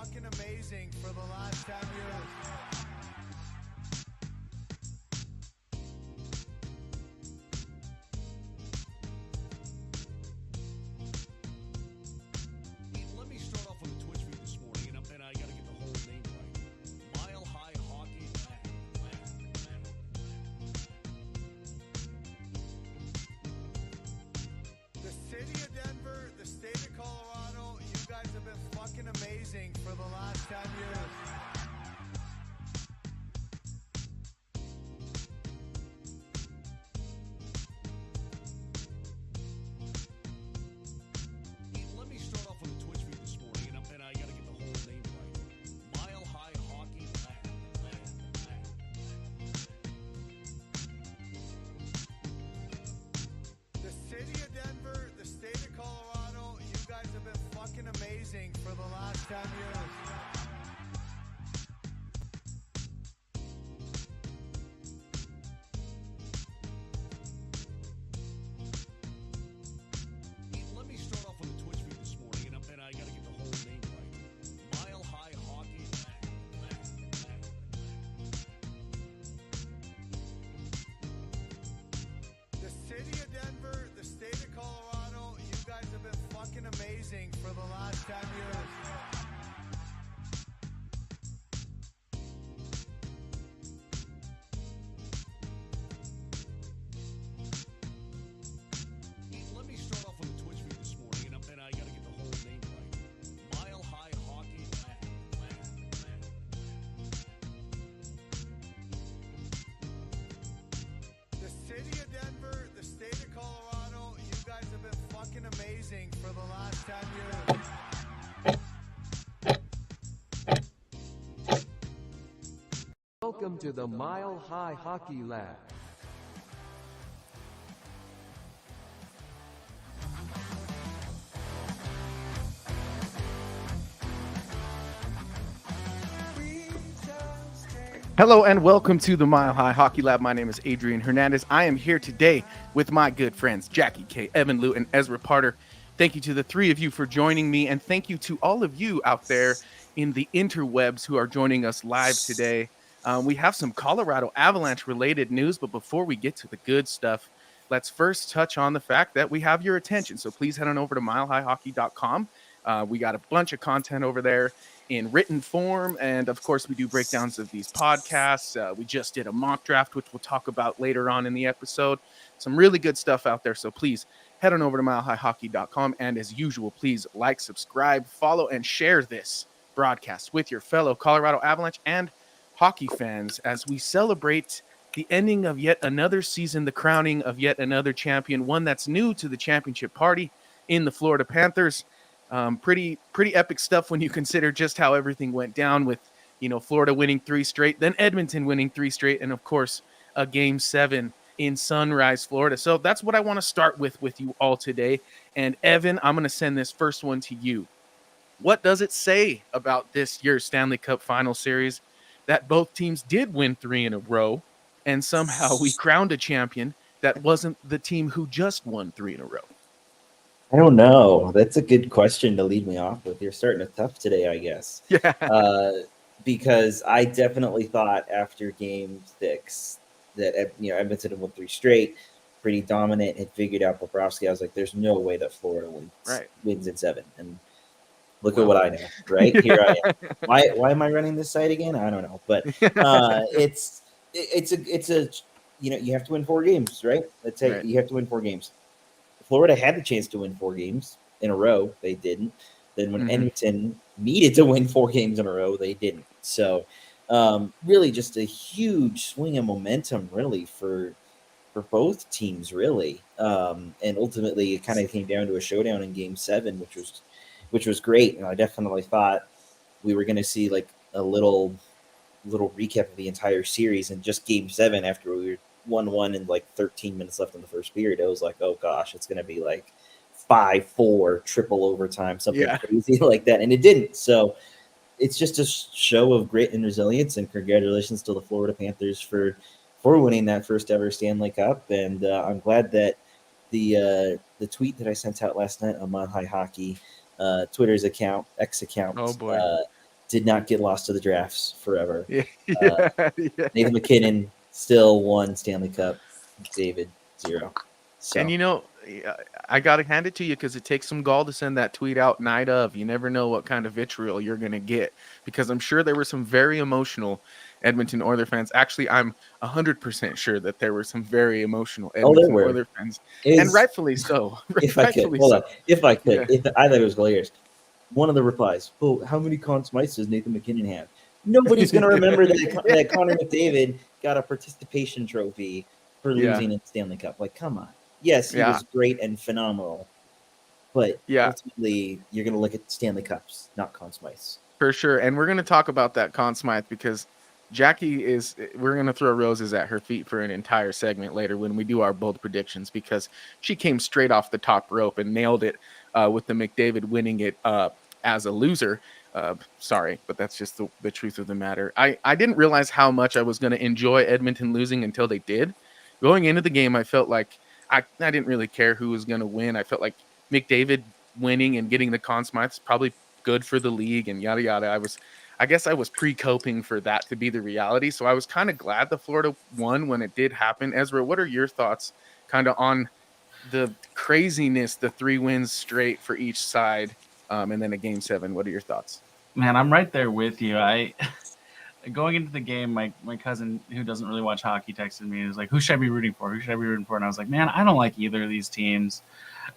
fucking amazing for the last 10 years. Let me start off with a Twitch feed this morning, and I got to get the whole name right. Mile High Hockey The city of Denver, the state of Colorado, you guys have been fucking amazing for the last 10 years. Let me start off with a Twitch feed this morning, and I got to get the whole name right. Mile High Hockey The city of Denver, the state of Colorado, you guys have been fucking amazing for the last 10 years. Let me start off with a Twitch feed this morning, and I got to get the whole name right. Mile High Hockey The city of Denver, the state of Colorado, you guys have been fucking amazing for the last 10 years. Let me start off with a Twitch feed this morning, and I got to get the whole name right. Mile High Hockey The city of Denver, the state of Colorado, you guys have been fucking amazing for the last 10 years. Welcome to the Mile High Hockey Lab. Hello and welcome to the Mile High Hockey Lab. My name is Adrian Hernandez. I am here today with my good friends Jackie K, Evan Lou, and Ezra Parter. Thank you to the three of you for joining me, and thank you to all of you out there in the interwebs who are joining us live today. We have some Colorado Avalanche related news, but before we get to the good stuff, let's first touch on the fact that we have your attention. So please head on over to milehighhockey.com. We got a bunch of content over there in written form, and of course we do breakdowns of these podcasts. We just did a mock draft, which we'll talk about later on in the episode. Some really good stuff out there, so please head on over to milehighhockey.com, and as usual, please like, subscribe, follow, and share this broadcast with your fellow Colorado Avalanche and hockey fans as we celebrate the ending of yet another season, the crowning of yet another champion, one that's new to the championship party in the Florida Panthers. Pretty epic stuff when you consider just how everything went down with, Florida winning 3 straight, then Edmonton winning 3 straight, and of course a Game 7 in Sunrise, Florida. So that's what I want to start with you all today. And Evan, I'm going to send this first one to you. What does it say about this year's Stanley Cup Final Series that both teams did win 3 in a row, and somehow we crowned a champion that wasn't the team who just won 3 in a row? I don't know. That's a good question to lead me off with. You're starting to tough today, I guess. Yeah. Because I definitely thought after Game 6 that Edmonton had won 3 straight, pretty dominant, had figured out Bobrovsky. I was like, "There's no way that Florida wins in 7." And look at what I know, right? Here I am. Why am I running this site again? I don't know, but it's a you have to win 4 games, right? You have to win 4 games. Florida had the chance to win 4 games in a row. They didn't. Then when Edmonton needed to win 4 games in a row, they didn't. So really just a huge swing of momentum really for both teams, really. And ultimately it kind of came down to a showdown in Game 7, which was great. And I definitely thought we were going to see like a little recap of the entire series and just Game 7 after we were 1-1 and like 13 minutes left in the first period. I was like, oh gosh, it's going to be like 5-4 triple overtime, something crazy like that. And it didn't. So it's just a show of grit and resilience, and congratulations to the Florida Panthers for winning that first ever Stanley Cup. And I'm glad that the tweet that I sent out last night on Mile High Hockey, Twitter's account, X account, did not get lost to the drafts forever. Yeah, Nathan McKinnon still won Stanley Cup. David 0. So And I gotta hand it to you because it takes some gall to send that tweet out night of. You never know what kind of vitriol you're gonna get, because I'm sure there were some very emotional Edmonton Oilers fans. Actually, I'm 100% sure that there were some very emotional there Edmonton were. Oilers fans, and rightfully so. If I could, hold on. If I could, I thought it was hilarious. One of the replies, "Oh, how many Conn Smythes does Nathan McKinnon have?" Nobody's going to remember that Connor McDavid got a participation trophy for losing in Stanley Cup. Like, come on. Yes, he was great and phenomenal, but ultimately, you're going to look at Stanley Cups, not Conn Smythes. For sure, and we're going to talk about that Conn Smythe because Jackie we're going to throw roses at her feet for an entire segment later when we do our bold predictions, because she came straight off the top rope and nailed it with the McDavid winning it as a loser. Sorry, but that's just the truth of the matter. I didn't realize how much I was going to enjoy Edmonton losing until they did. Going into the game, I felt like I didn't really care who was going to win. I felt like McDavid winning and getting the Conn Smythe is probably good for the league and yada yada. I guess I was pre-coping for that to be the reality. So I was kind of glad the Florida won when it did happen. Ezra, what are your thoughts kind of on the craziness, the 3 wins straight for each side, and then a game 7? What are your thoughts? Man, I'm right there with you. Going into the game, my cousin, who doesn't really watch hockey, texted me. He was like, who should I be rooting for? Who should I be rooting for? And I was like, man, I don't like either of these teams.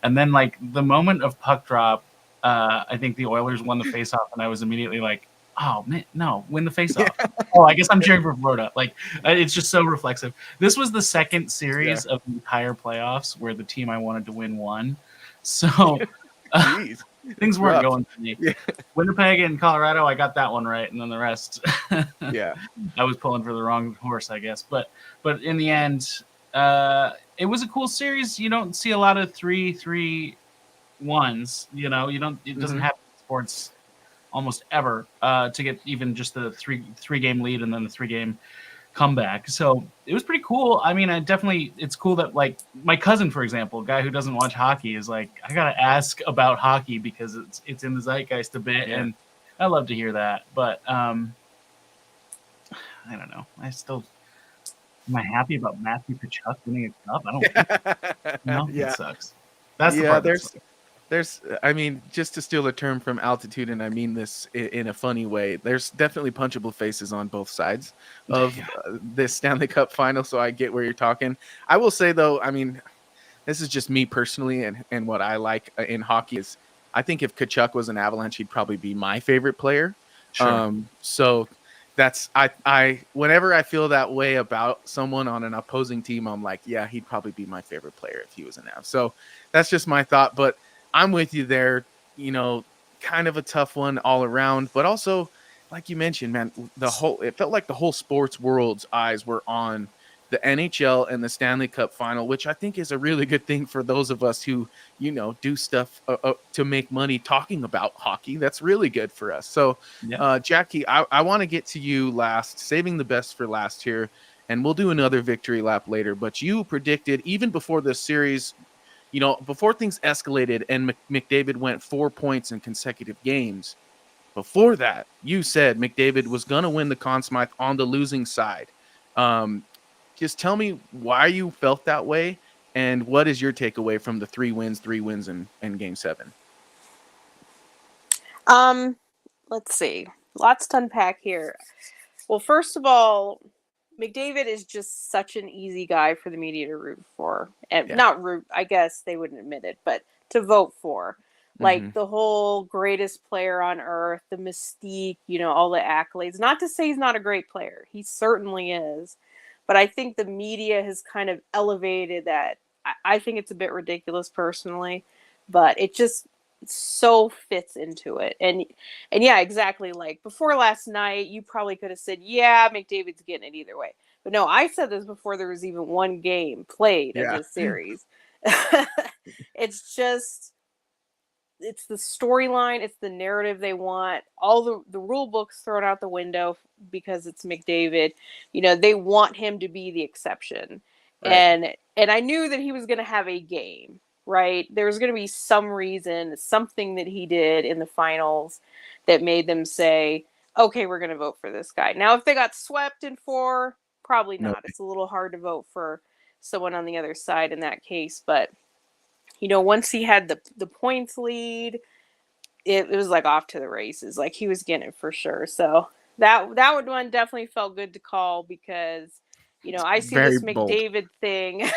And then, like, the moment of puck drop, I think the Oilers won the faceoff, and I was immediately like, oh, man, no, win the faceoff. Yeah. Oh, I guess I'm cheering for Florida. Like, it's just so reflexive. This was the second series of the entire playoffs where the team I wanted to win won. So things weren't going for me. Yeah. Winnipeg and Colorado, I got that one right, and then the rest, I was pulling for the wrong horse, I guess. But in the end, it was a cool series. You don't see a lot of 3-3-1s. You know, it doesn't happen in sports almost ever to get even just the three game lead and then the 3-game comeback. So it was pretty cool. I mean, it's cool that, like, my cousin, for example, a guy who doesn't watch hockey, is like, I gotta ask about hockey because it's in the zeitgeist a bit, and I love to hear that. But I don't know. Am I happy about Matthew Tkachuk winning a cup? I don't think it sucks. That's the part. There's, I mean, just to steal a term from Altitude, and I mean this in a funny way, there's definitely punchable faces on both sides of this Stanley Cup final, so I get where you're talking. I will say, though, I mean, this is just me personally, and what I like in hockey is, I think if Tkachuk was an Avalanche, he'd probably be my favorite player. Sure. So that's, I whenever I feel that way about someone on an opposing team, I'm like, yeah, he'd probably be my favorite player if he was an Av. So that's just my thought, but I'm with you there, kind of a tough one all around, but also, like you mentioned, man, it felt like the whole sports world's eyes were on the NHL and the Stanley Cup final, which I think is a really good thing for those of us who, do stuff to make money talking about hockey. That's really good for us. So, Jackie, I want to get to you last, saving the best for last here, and we'll do another victory lap later, but you predicted, even before this series, before things escalated and McDavid went 4 points in consecutive games, before that, you said McDavid was going to win the Conn Smythe on the losing side. Just tell me why you felt that way, and what is your takeaway from the 3 wins in Game 7? Let's see. Lots to unpack here. Well, first of all, McDavid is just such an easy guy for the media to root for. And not root, I guess they wouldn't admit it, but to vote for. Like, the whole greatest player on earth, the mystique, all the accolades. Not to say he's not a great player. He certainly is. But I think the media has kind of elevated that. I think it's a bit ridiculous personally, but it just so fits into it. And yeah, exactly. Like, before last night, you probably could have said, yeah, McDavid's getting it either way. But no, I said this before there was even one game played in this series. It's the storyline, it's the narrative they want. All the rule books thrown out the window because it's McDavid. They want him to be the exception. Right. And I knew that he was going to have a game, right? There was going to be some reason, something that he did in the finals that made them say, okay, we're going to vote for this guy. Now, if they got swept in 4, probably No. not. It's a little hard to vote for someone on the other side in that case. But, you know, once he had the points lead, it was like off to the races. Like he was getting it for sure. So that one definitely felt good to call because, you know, I see Very this bold. McDavid thing,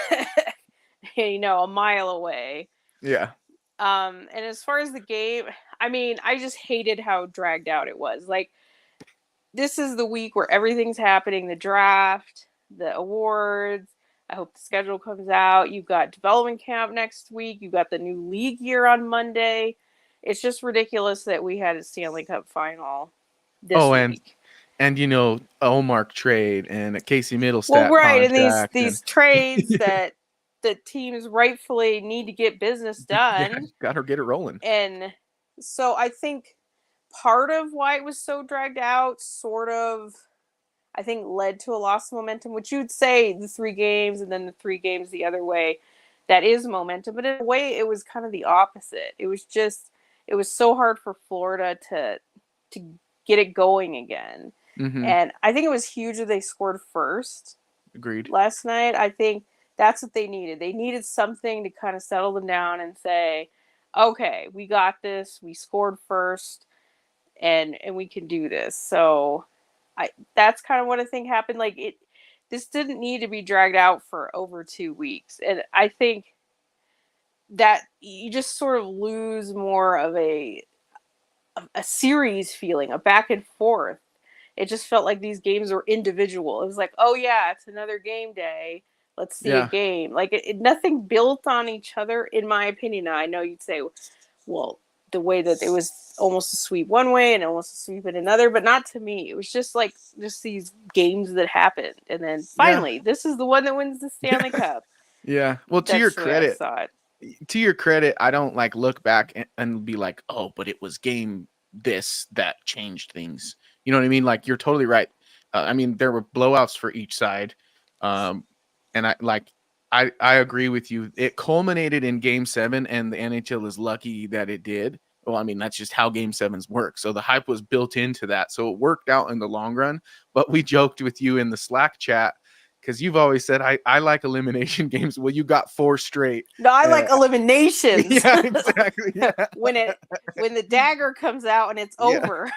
you know, a mile away. Yeah. And as far as the game, I mean, I just hated how dragged out it was. Like, this is the week where everything's happening, the draft, the awards. I hope the schedule comes out. You've got development camp next week. You've got the new league year on Monday. It's just ridiculous that we had a Stanley Cup final this week. And you know, Omar trade and a Casey Mittelstadt Well, right, and contract these trades that the teams rightfully need to get business done. Got her get it rolling. And so I think part of why it was so dragged out sort of, I think, led to a loss of momentum, which you'd say the 3 games and then the 3 games the other way, that is momentum. But in a way, it was kind of the opposite. It was so hard for Florida to get it going again. Mm-hmm. And I think it was huge that they scored first. Agreed. Last night, I think that's what they needed. They needed something to kind of settle them down and say, okay, we got this. We scored first, and we can do this. So that's kind of what I think happened. Like, this didn't need to be dragged out for over 2 weeks. And I think that you just sort of lose more of a series feeling, a back and forth. It just felt like these games were individual. It was like, oh yeah, it's another game day. Let's see a game. Like nothing built on each other, in my opinion. Now, I know you'd say, well, the way that it was almost a sweep one way and almost a sweep in another, but not to me. It was just like these games that happened, and then finally, this is the one that wins the Stanley Cup. Yeah. Well, to your credit, I don't like look back and be like, oh, but it was game this that changed things. You know what I mean? Like, you're totally right. I mean, there were blowouts for each side. And I agree with you. It culminated in Game 7, and the NHL is lucky that it did. Well, I mean, that's just how Game 7s work. So the hype was built into that. So it worked out in the long run. But we joked with you in the Slack chat, because you've always said, I like elimination games. Well, you got 4 straight. No, I like eliminations. Yeah, exactly. Yeah. when the dagger comes out and it's over.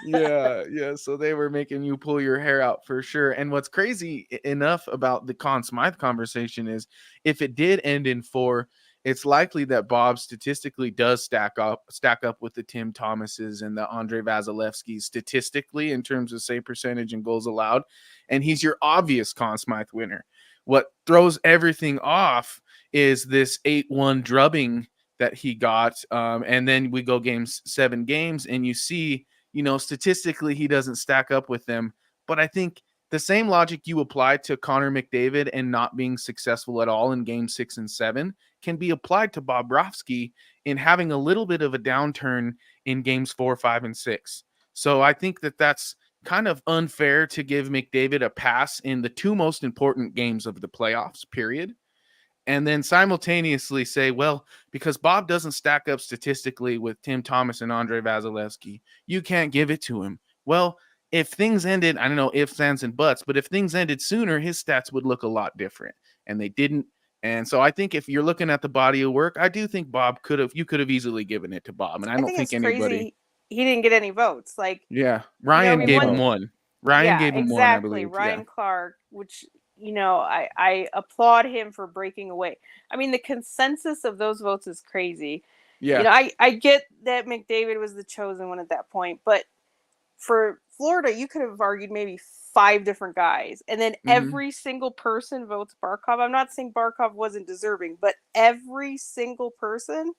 Yeah. So they were making you pull your hair out for sure. And what's crazy enough about the Conn Smythe conversation is, if it did end in 4, it's likely that Bob statistically does stack up with the Tim Thomases and the Andre Vasilevskys statistically in terms of save percentage and goals allowed. And he's your obvious Conn Smythe winner. What throws everything off is this 8-1 drubbing that he got. And then we go 7 games, and you see, you know, statistically he doesn't stack up with them. But I think the same logic you apply to Connor McDavid and not being successful at all in Game 6 and 7 can be applied to Bobrovsky in having a little bit of a downturn in Games 4, 5, and 6. So I think that's kind of unfair to give McDavid a pass in the 2 most important games of the playoffs, period. And then simultaneously say, well, because Bob doesn't stack up statistically with Tim Thomas and Andre Vasilevsky, you can't give it to him. Well, if things ended, I don't know, ifs, ands, and buts, but if things ended sooner, his stats would look a lot different. And they didn't. And so I think if you're looking at the body of work, I do think you could have easily given it to Bob. And I don't think anybody. Crazy. He didn't get any votes. Like, yeah, Ryan gave him 1. Ryan gave him 1, I believe. Ryan Clark, which, you know, I applaud him for breaking away. I mean, the consensus of those votes is crazy. Yeah. You know, I get that McDavid was the chosen one at that point, but for Florida, you could have argued maybe 5 different guys, and then every single person votes Barkov. I'm not saying Barkov wasn't deserving, but every single person.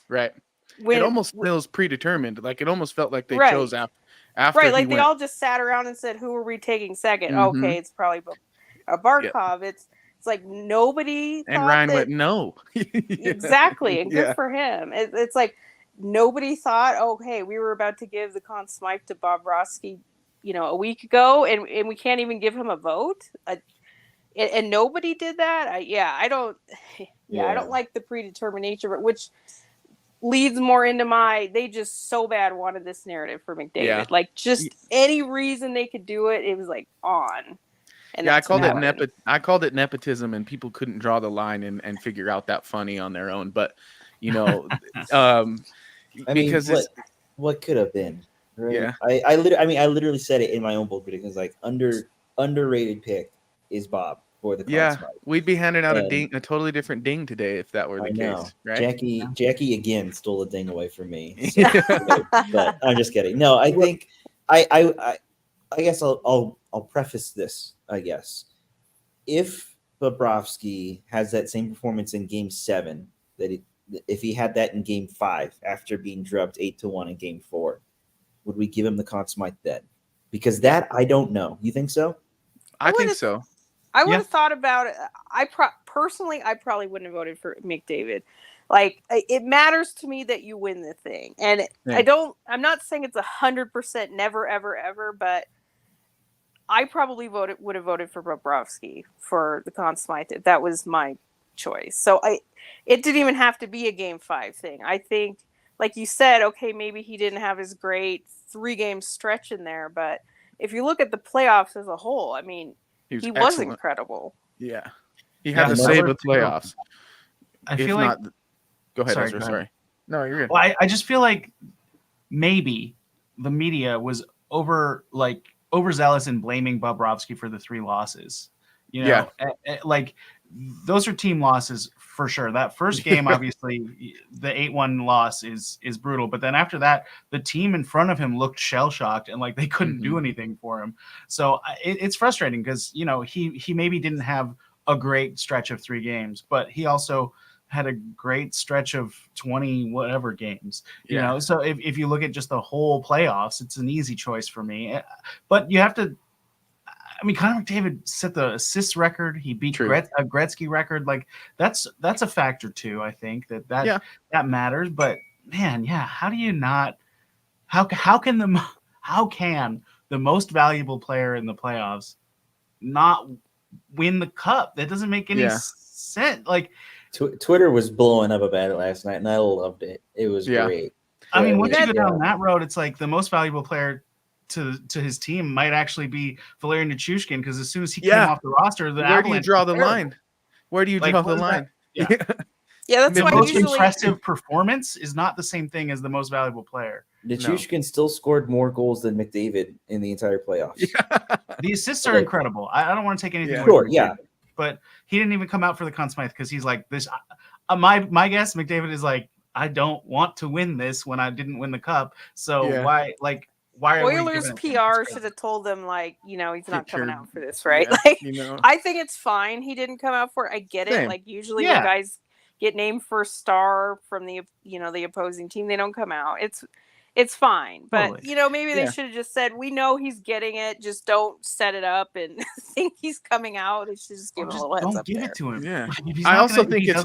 Right. It almost feels predetermined. Like, it almost felt like they chose after. Right, like they all just sat around and said, who are we taking second? Okay, it's probably Barkov. Yep. It's like nobody. And Ryan went, no. Exactly, and good for him. It's like nobody thought, okay, we were about to give the Conn Smythe to Bobrovsky, you know, a week ago, and we can't even give him a vote. And nobody did that. I don't like the predetermined nature, which leads more into they just so bad wanted this narrative for McDavid. Yeah. Like, just any reason they could do it, it was like on. And I called it nepotism, and people couldn't draw the line and figure out that funny on their own. But because what could have been, right? Yeah. I literally said it in my own book because like underrated pick is Bob for the Conn Smythe. We'd be handing out a totally different ding today if that were the case, right? Jackie again stole a ding away from me. So, but I'm just kidding. No, I think I guess I'll preface this. I guess if Bobrovsky has that same performance in Game 7 if he had that in Game 5 after being drubbed 8-1 in Game 4, would we give him the Conn Smythe then? Because that I don't know. You think so? I think so. I would have thought about it. Personally, I probably wouldn't have voted for McDavid. Like, it matters to me that you win the thing, and I'm not saying it's 100% never, ever, ever, but I probably would have voted for Bobrovsky for the Conn Smythe if that was my choice. So it didn't even have to be a Game 5 thing. I think, like you said, okay, maybe he didn't have his great 3-game stretch in there, but if you look at the playoffs as a whole, I mean, he was incredible. Yeah, he had to save the playoffs. I feel like. Go ahead, Ezra. Sorry. No, you're good. Well, I just feel like maybe the media was overzealous in blaming Bobrovsky for the 3 losses. Like those are team losses for sure. That first game, obviously, the 8-1 loss is brutal. But then after that, the team in front of him looked shell shocked and like they couldn't do anything for him. So it's frustrating because he maybe didn't have a great stretch of 3 games, but he also had a great stretch of 20 whatever games. You know, so if you look at just the whole playoffs, it's an easy choice for me. But you have to. I mean, Connor McDavid set the assists record. He beat a Gretzky record. Like that's a factor too. I think that matters. But man, how do you not? How can the most valuable player in the playoffs not win the cup? That doesn't make any sense. Like Twitter was blowing up about it last night, and I loved it. It was great. I mean, once you go down that road, it's like the most valuable player to his team might actually be Valerian Nichushkin, because as soon as he came off the roster, where do you draw the line? Where do you draw the line? Yeah, that's the why most usually impressive performance is not the same thing as the most valuable player. Nichushkin still scored more goals than McDavid in the entire playoffs. The assists are incredible. I don't want to take anything away from him, but he didn't even come out for the Conn Smythe because he's like this. My guess, McDavid is like, I don't want to win this when I didn't win the cup. So why are Oilers PR should have told them, like, he's not coming out for this, right? Yeah, like, I think it's fine he didn't come out for it. I get it. Like, usually when guys get named first star from the the opposing team, they don't come out. It's fine. But maybe they should have just said, we know he's getting it, just don't set it up and think he's coming out. They should just give him a little heads up. Don't give it to him. Yeah. I also think it's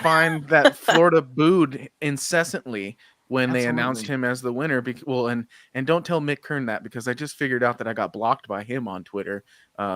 fine that Florida booed incessantly when they announced him as the winner. And don't tell Mick Kern that, because I just figured out that I got blocked by him on Twitter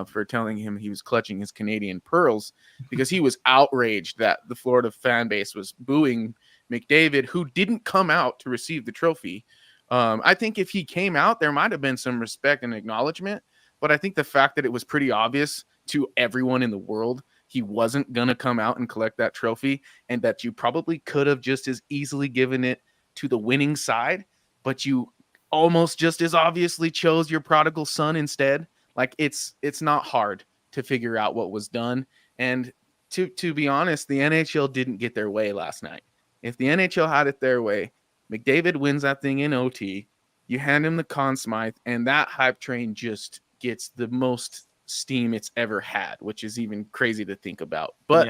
for telling him he was clutching his Canadian pearls, because he was outraged that the Florida fan base was booing McDavid, who didn't come out to receive the trophy. I think if he came out, there might have been some respect and acknowledgement, but I think the fact that it was pretty obvious to everyone in the world he wasn't going to come out and collect that trophy, and that you probably could have just as easily given it to the winning side, but you almost just as obviously chose your prodigal son instead. Like, it's not hard to figure out what was done. And to be honest, the NHL didn't get their way last night. If the NHL had it their way, McDavid wins that thing in OT, you hand him the Conn Smythe, and that hype train just gets the most steam it's ever had, which is even crazy to think about. But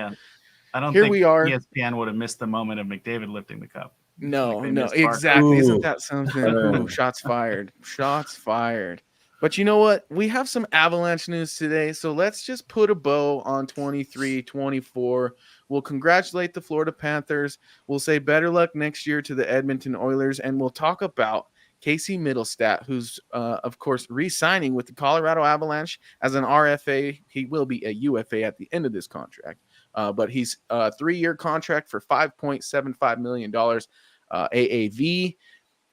I don't here think we are. ESPN would have missed the moment of McDavid lifting the cup. No, exactly. Isn't that something? Ooh, shots fired. Shots fired. But you know what? We have some Avalanche news today, so let's just put a bow on 23-24. We'll congratulate the Florida Panthers. We'll say better luck next year to the Edmonton Oilers, and we'll talk about Casey Mittelstadt, who's, of course, re-signing with the Colorado Avalanche as an RFA. He will be a UFA at the end of this contract. But he's a 3-year contract for $5.75 million AAV.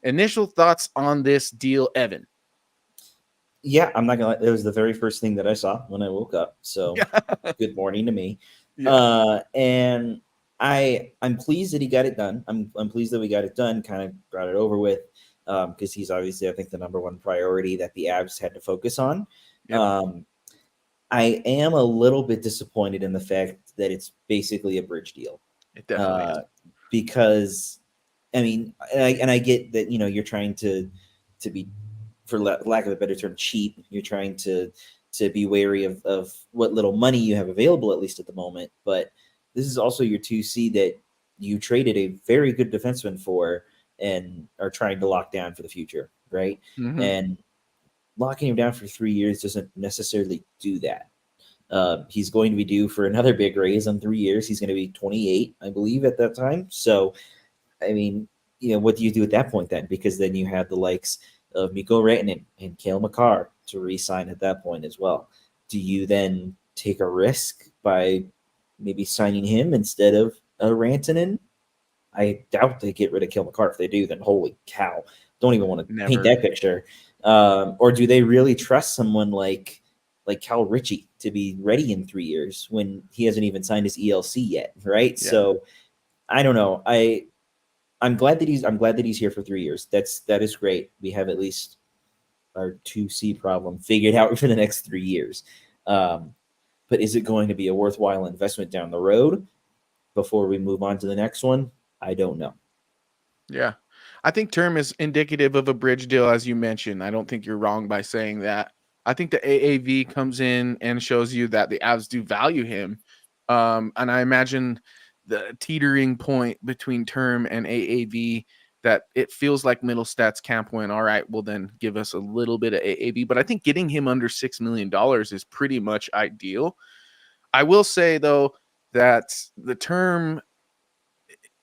Initial thoughts on this deal, Evan? Yeah, I'm not gonna lie. It was the very first thing that I saw when I woke up. So good morning to me. Yeah. And I'm pleased that he got it done. I'm pleased that we got it done, kind of got it over with. Because he's obviously, I think, the number one priority that the Avs had to focus on. Yep. I am a little bit disappointed in the fact that it's basically a bridge deal. It definitely is. Because, I mean, and I get that, you're trying to be, for lack of a better term, cheap. You're trying to be wary of what little money you have available, at least at the moment. But this is also your 2C that you traded a very good defenseman for and are trying to lock down for the future, right? Mm-hmm. And locking him down for 3 years doesn't necessarily do that. He's going to be due for another big raise in 3 years. He's going to be 28, I believe, at that time. So, I mean, what do you do at that point then? Because then you have the likes of Mikko Rantanen and Cale Makar to re-sign at that point as well. Do you then take a risk by maybe signing him instead of Rantanen? I doubt they get rid of Cale Makar. If they do, then holy cow. Don't even want to paint that picture. Or do they really trust someone like Cal Ritchie to be ready in 3 years when he hasn't even signed his ELC yet, right? Yeah. So I don't know. I'm glad that he's here for 3 years. That is great. We have at least our 2C problem figured out for the next 3 years. But is it going to be a worthwhile investment down the road before we move on to the next one? I don't know. Yeah. I think term is indicative of a bridge deal, as you mentioned. I don't think you're wrong by saying that. I think the AAV comes in and shows you that the Avs do value him. And I imagine the teetering point between term and AAV, that it feels like Mittelstadt's camp went, all right, well then give us a little bit of AAV. But I think getting him under $6 million is pretty much ideal. I will say, though, that the term,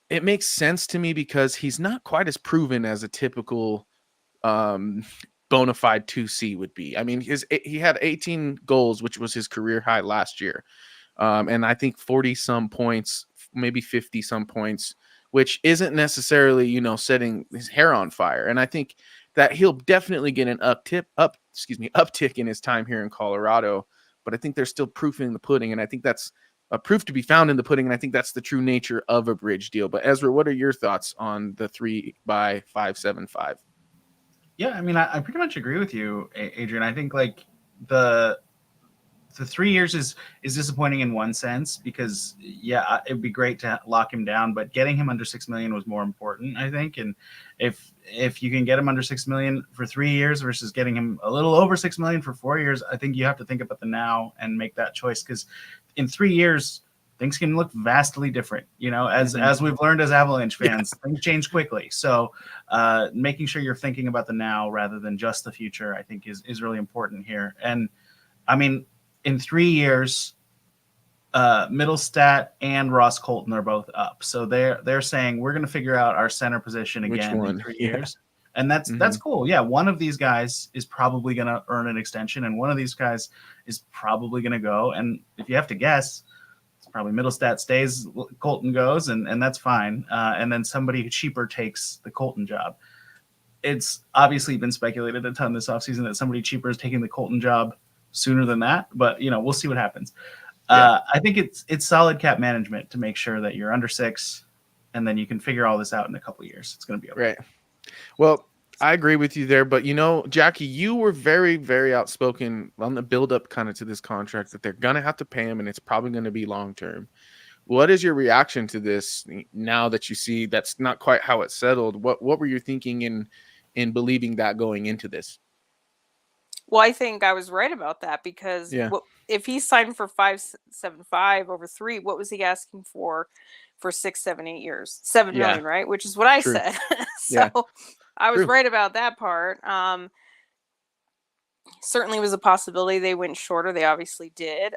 it makes sense to me because he's not quite as proven as a typical bona fide 2C would be. I mean, he had 18 goals, which was his career high last year. And I think 40 some points, maybe 50 some points, which isn't necessarily, setting his hair on fire. And I think that he'll definitely get an uptick in his time here in Colorado. But I think there's still proof in the pudding. And I think that's a proof to be found in the pudding. And I think that's the true nature of a bridge deal. But Ezra, what are your thoughts on the 3x575? Yeah, I mean, I pretty much agree with you, Adrian. I think like the 3 years is disappointing in one sense because it'd be great to lock him down, but getting him under $6 million was more important, I think. And if you can get him under $6 million for 3 years versus getting him a little over $6 million for 4 years, I think you have to think about the now and make that choice, because in 3 years things can look vastly different. As we've learned as Avalanche fans, things change quickly. So making sure you're thinking about the now rather than just the future, I think is really important here. And I mean, in 3 years, Mittelstadt and Ross Colton are both up. So they're saying we're going to figure out our center position again in 3 years. And that's cool. Yeah, one of these guys is probably going to earn an extension, and one of these guys is probably going to go. And if you have to guess, it's probably Mittelstadt stays, Colton goes, and that's fine. And then somebody cheaper takes the Colton job. It's obviously been speculated a ton this offseason that somebody cheaper is taking the Colton job sooner than that, but we'll see what happens. I think it's solid cap management to make sure that you're under 6, and then you can figure all this out in a couple of years. It's going to be okay. Right. Well, I agree with you there, but Jackie, you were very, very outspoken on the build-up kind of to this contract that they're going to have to pay him, and it's probably going to be long-term. What is your reaction to this now that you see that's not quite how it settled? What were you thinking in believing that going into this? Well, I think I was right about that because if he signed for 5.75 over 3, what was he asking for 6, 7, 8 years? 7 million, right? Which is what I said. So I was right about that part. Certainly was a possibility they went shorter. They obviously did.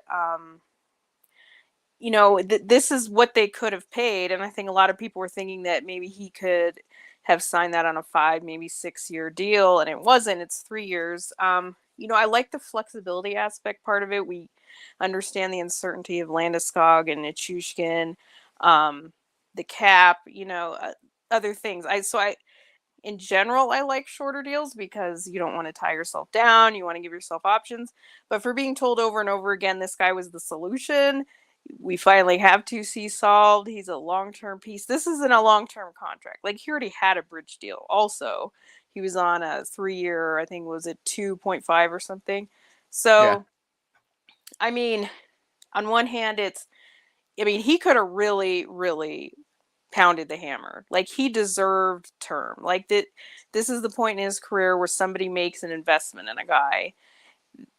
This is what they could have paid, and I think a lot of people were thinking that maybe he could have signed that on a 5, maybe 6 year deal, and it wasn't. It's 3 years. I like the flexibility aspect part of it. We understand the uncertainty of Landeskog and Nichushkin, the cap, other things. In general, I like shorter deals because you don't want to tie yourself down. You want to give yourself options. But for being told over and over again, this guy was the solution, we finally have 2C solved. He's a long-term piece. This isn't a long-term contract. Like, he already had a bridge deal. Also, he was on a 3-year, I think, was it 2.5 or something. So, I mean, on one hand, he could have really, really pounded the hammer. Like, he deserved term. Like, this is the point in his career where somebody makes an investment in a guy.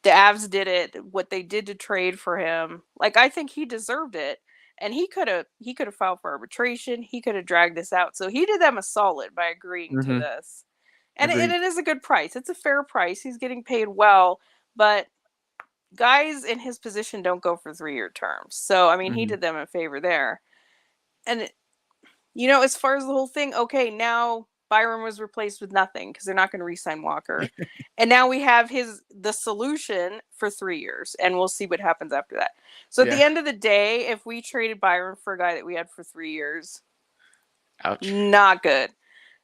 The Avs did it. What they did to trade for him, like, I think he deserved it. And he could have filed for arbitration. He could have dragged this out. So he did them a solid by agreeing to this. And it is a good price. It's a fair price. He's getting paid well, but guys in his position don't go for 3-year terms. So, he did them a favor there. And as far as the whole thing, okay, now Byron was replaced with nothing because they're not going to re-sign Walker. And now we have the solution for 3 years, and we'll see what happens after that. So at the end of the day, if we traded Byron for a guy that we had for 3 years, ouch, not good.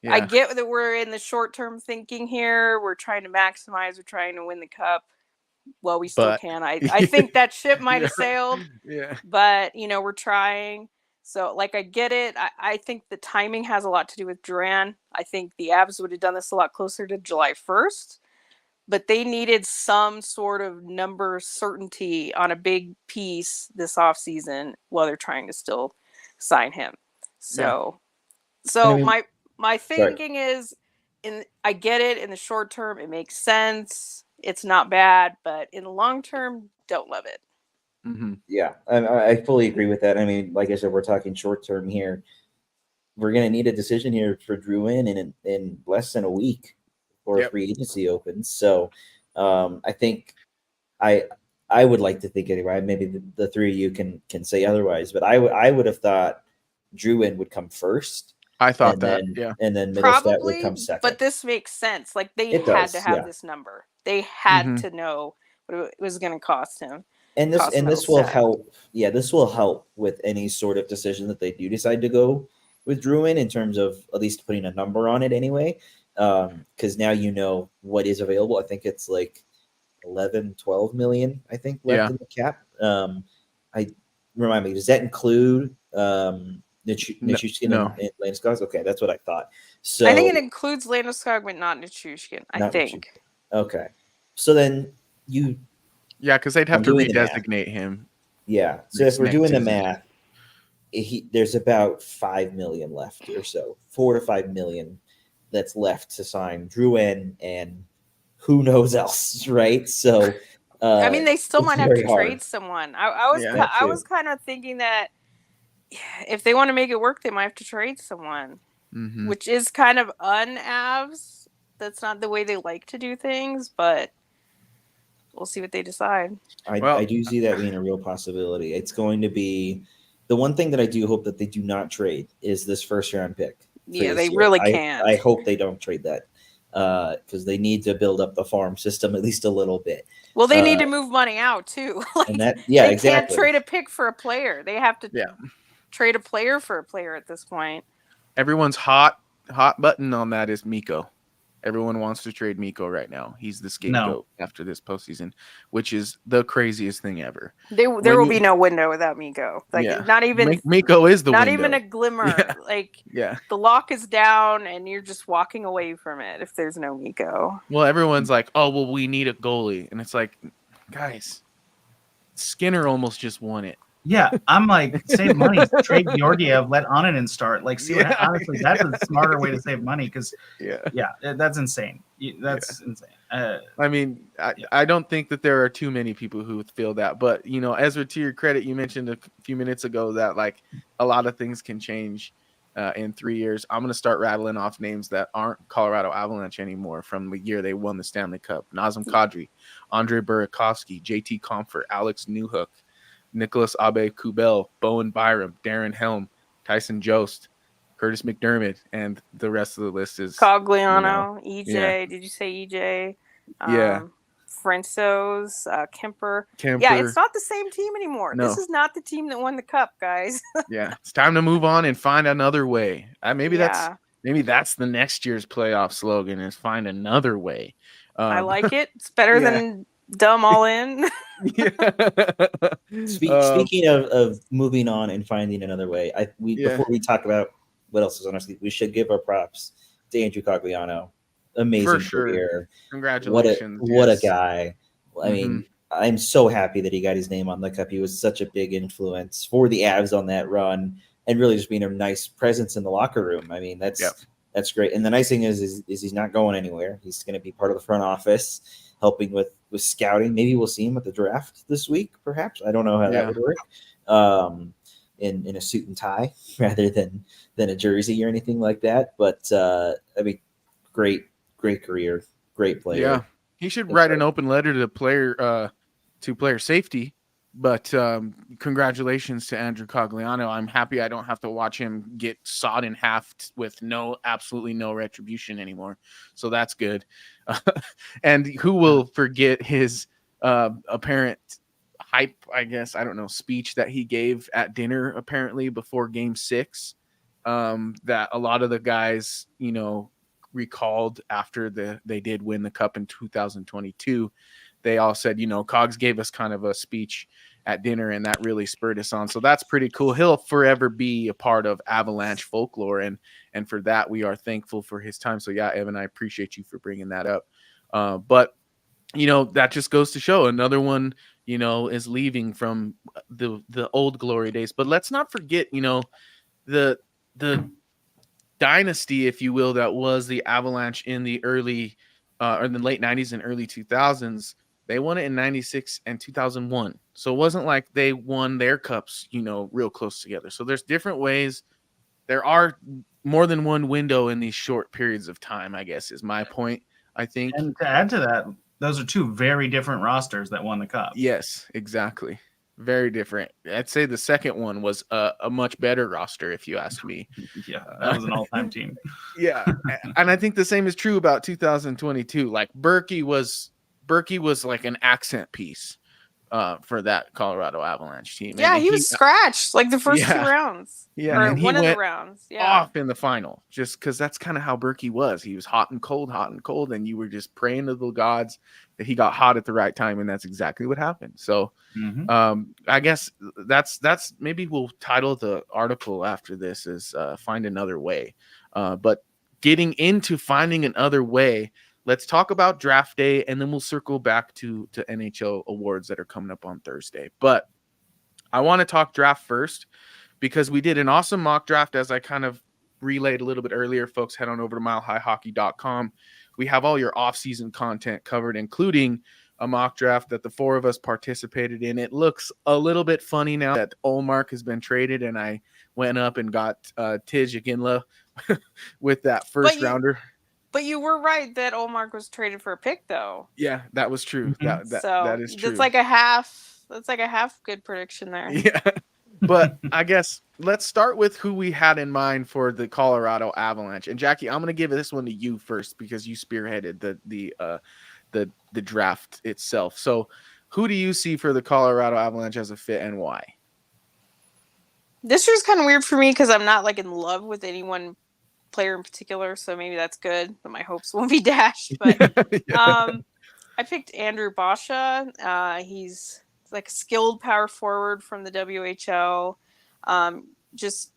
Yeah. I get that we're in the short-term thinking here. We're trying to maximize. We're trying to win the cup. Well, we still can. I think that ship might have sailed. Yeah. But, we're trying. So, I get it. I think the timing has a lot to do with Duran. I think the Avs would have done this a lot closer to July 1st. But they needed some sort of number certainty on a big piece this offseason while they're trying to still sign him. So, my thinking is, I get it. In the short term, it makes sense. It's not bad. But in the long term, don't love it. Mm-hmm. Yeah, I fully agree with that. Like I said, we're talking short term here. We're going to need a decision here for Drouin in less than a week before free agency opens. So I think I would like to think anyway. Maybe the three of you can say otherwise, but I would have thought Drouin would come first. I thought and then Mittelstadt would come second. But this makes sense. Like, they had to have this number. They had to know what it was going to cost him. And this will help. Yeah, this will help with any sort of decision that they do decide to go with Drouin in terms of at least putting a number on it anyway. Because now you know what is available. I think it's like 11-12 million, I think, left in the cap. Remind me, does that include Nichushkin and Landeskog? Okay, that's what I thought. So I think it includes Landeskog, but not Nichushkin. I think. Okay, so then you. Yeah, because they'd have to redesignate him. Yeah, so if we're doing the math, there's about 5 million left or so, 4 to 5 million that's left to sign Drouin and who knows else, right? So, they still might have to trade someone. I was kind of thinking that if they want to make it work, they might have to trade someone, which is kind of un-Avs. That's not the way they like to do things, but we'll see what they decide. I do see that being a real possibility. It's going to be the one thing that I do hope that they do not trade is this first round pick. Yeah, they really can't. I hope they don't trade that because they need to build up the farm system at least a little bit. Well, they need to move money out too. They can't trade a pick for a player. They have to trade a player for a player at this point. Everyone's hot button on that is Mikko. Everyone wants to trade Mikko right now. He's the scapegoat after this postseason, which is the craziest thing ever. There will be no window without Mikko. Not even Mikko is the not window. Even a glimmer. The lock is down, and you're just walking away from it if there's no Mikko. Well, everyone's like, "Oh, well, we need a goalie," and it's like, guys, Skinner almost just won it. Yeah, I'm like, save money, trade Georgiev, let Onanen start. Like, see what honestly, that's a smarter way to save money because, that's insane. That's insane. I don't think that there are too many people who would feel that, but Ezra, to your credit, you mentioned a few minutes ago that like a lot of things can change in 3 years. I'm going to start rattling off names that aren't Colorado Avalanche anymore from the year they won the Stanley Cup. Nazem Kadri, Andre Burakovsky, JT Comfort, Alex Newhook, Nicholas Abe-Kubel, Bowen Byram, Darren Helm, Tyson Jost, Curtis McDermott, and the rest of the list is Cogliano, EJ. Did you say EJ? Frensos, Kemper. Kemper. Yeah, it's not the same team anymore. No. This is not the team that won the cup, guys. Yeah, it's time to move on and find another way. Maybe Yeah. that's the next year's playoff slogan is find another way. I like it. It's better yeah. than dumb all in. Speaking of moving on and finding another way, before we talk about what else is on our sleeve, we should give our props to Andrew Cogliano. Amazing career. Congratulations. What a guy. I mean, I'm so happy that he got his name on the cup. He was such a big influence for the Avs on that run and really just being a nice presence in the locker room. I mean, that's great. And the nice thing is he's not going anywhere. He's going to be part of the front office, helping with scouting. Maybe we'll see him at the draft this week, perhaps. I don't know how that would work. In a suit and tie rather than a jersey or anything like that. But I mean, great career, great player. Yeah, he should write an open letter to player safety. But congratulations to Andrew Cogliano. I'm happy I don't have to watch him get sawed in half with absolutely no retribution anymore. So that's good. And who will forget his apparent hype, I guess, I don't know, speech that he gave at dinner apparently before Game 6 that a lot of the guys, recalled after they did win the cup in 2022. They all said, Cogs gave us kind of a speech at dinner and that really spurred us on. So that's pretty cool. He'll forever be a part of Avalanche folklore. And for that, we are thankful for his time. So yeah, Evan, I appreciate you for bringing that up. But that just goes to show another one, is leaving from the old glory days. But let's not forget, the dynasty, if you will, that was the Avalanche in the early or the late 90s and early 2000s. They won it in 96 and 2001. So it wasn't like they won their cups, real close together. So there's different ways. There are more than one window in these short periods of time, I guess, is my point, I think. And to add to that, those are two very different rosters that won the cup. Yes, exactly. Very different. I'd say the second one was a much better roster, if you ask me. Yeah, that was an all-time team. Yeah, and I think the same is true about 2022. Like Berkey was like an accent piece for that Colorado Avalanche team. Yeah, he was scratched like the first 2 rounds. Yeah, or and one of the rounds. Yeah, off in the final, just because that's kind of how Berkey was. He was hot and cold, and you were just praying to the gods that he got hot at the right time, and that's exactly what happened. So, I guess that's maybe we'll title the article after this is "Find Another Way." But getting into finding another way, let's talk about draft day, and then we'll circle back to NHL awards that are coming up on Thursday. But I want to talk draft first because we did an awesome mock draft, as I kind of relayed a little bit earlier. Folks, head on over to milehighhockey.com. We have all your off-season content covered, including a mock draft that the 4 of us participated in. It looks a little bit funny now that Olmark has been traded, and I went up and got Tij Aginla with that first rounder. But you were right that Olmark was traded for a pick, though. Yeah, that was true. That is true. That's like a half good prediction there. Yeah. But I guess let's start with who we had in mind for the Colorado Avalanche. And Jackie, I'm going to give this one to you first because you spearheaded the draft itself. So, who do you see for the Colorado Avalanche as a fit and why? This year's kind of weird for me because I'm not like in love with any one player in particular, so maybe that's good, but my hopes won't be dashed. But I picked Andrew Basha. He's like a skilled power forward from the WHL. Just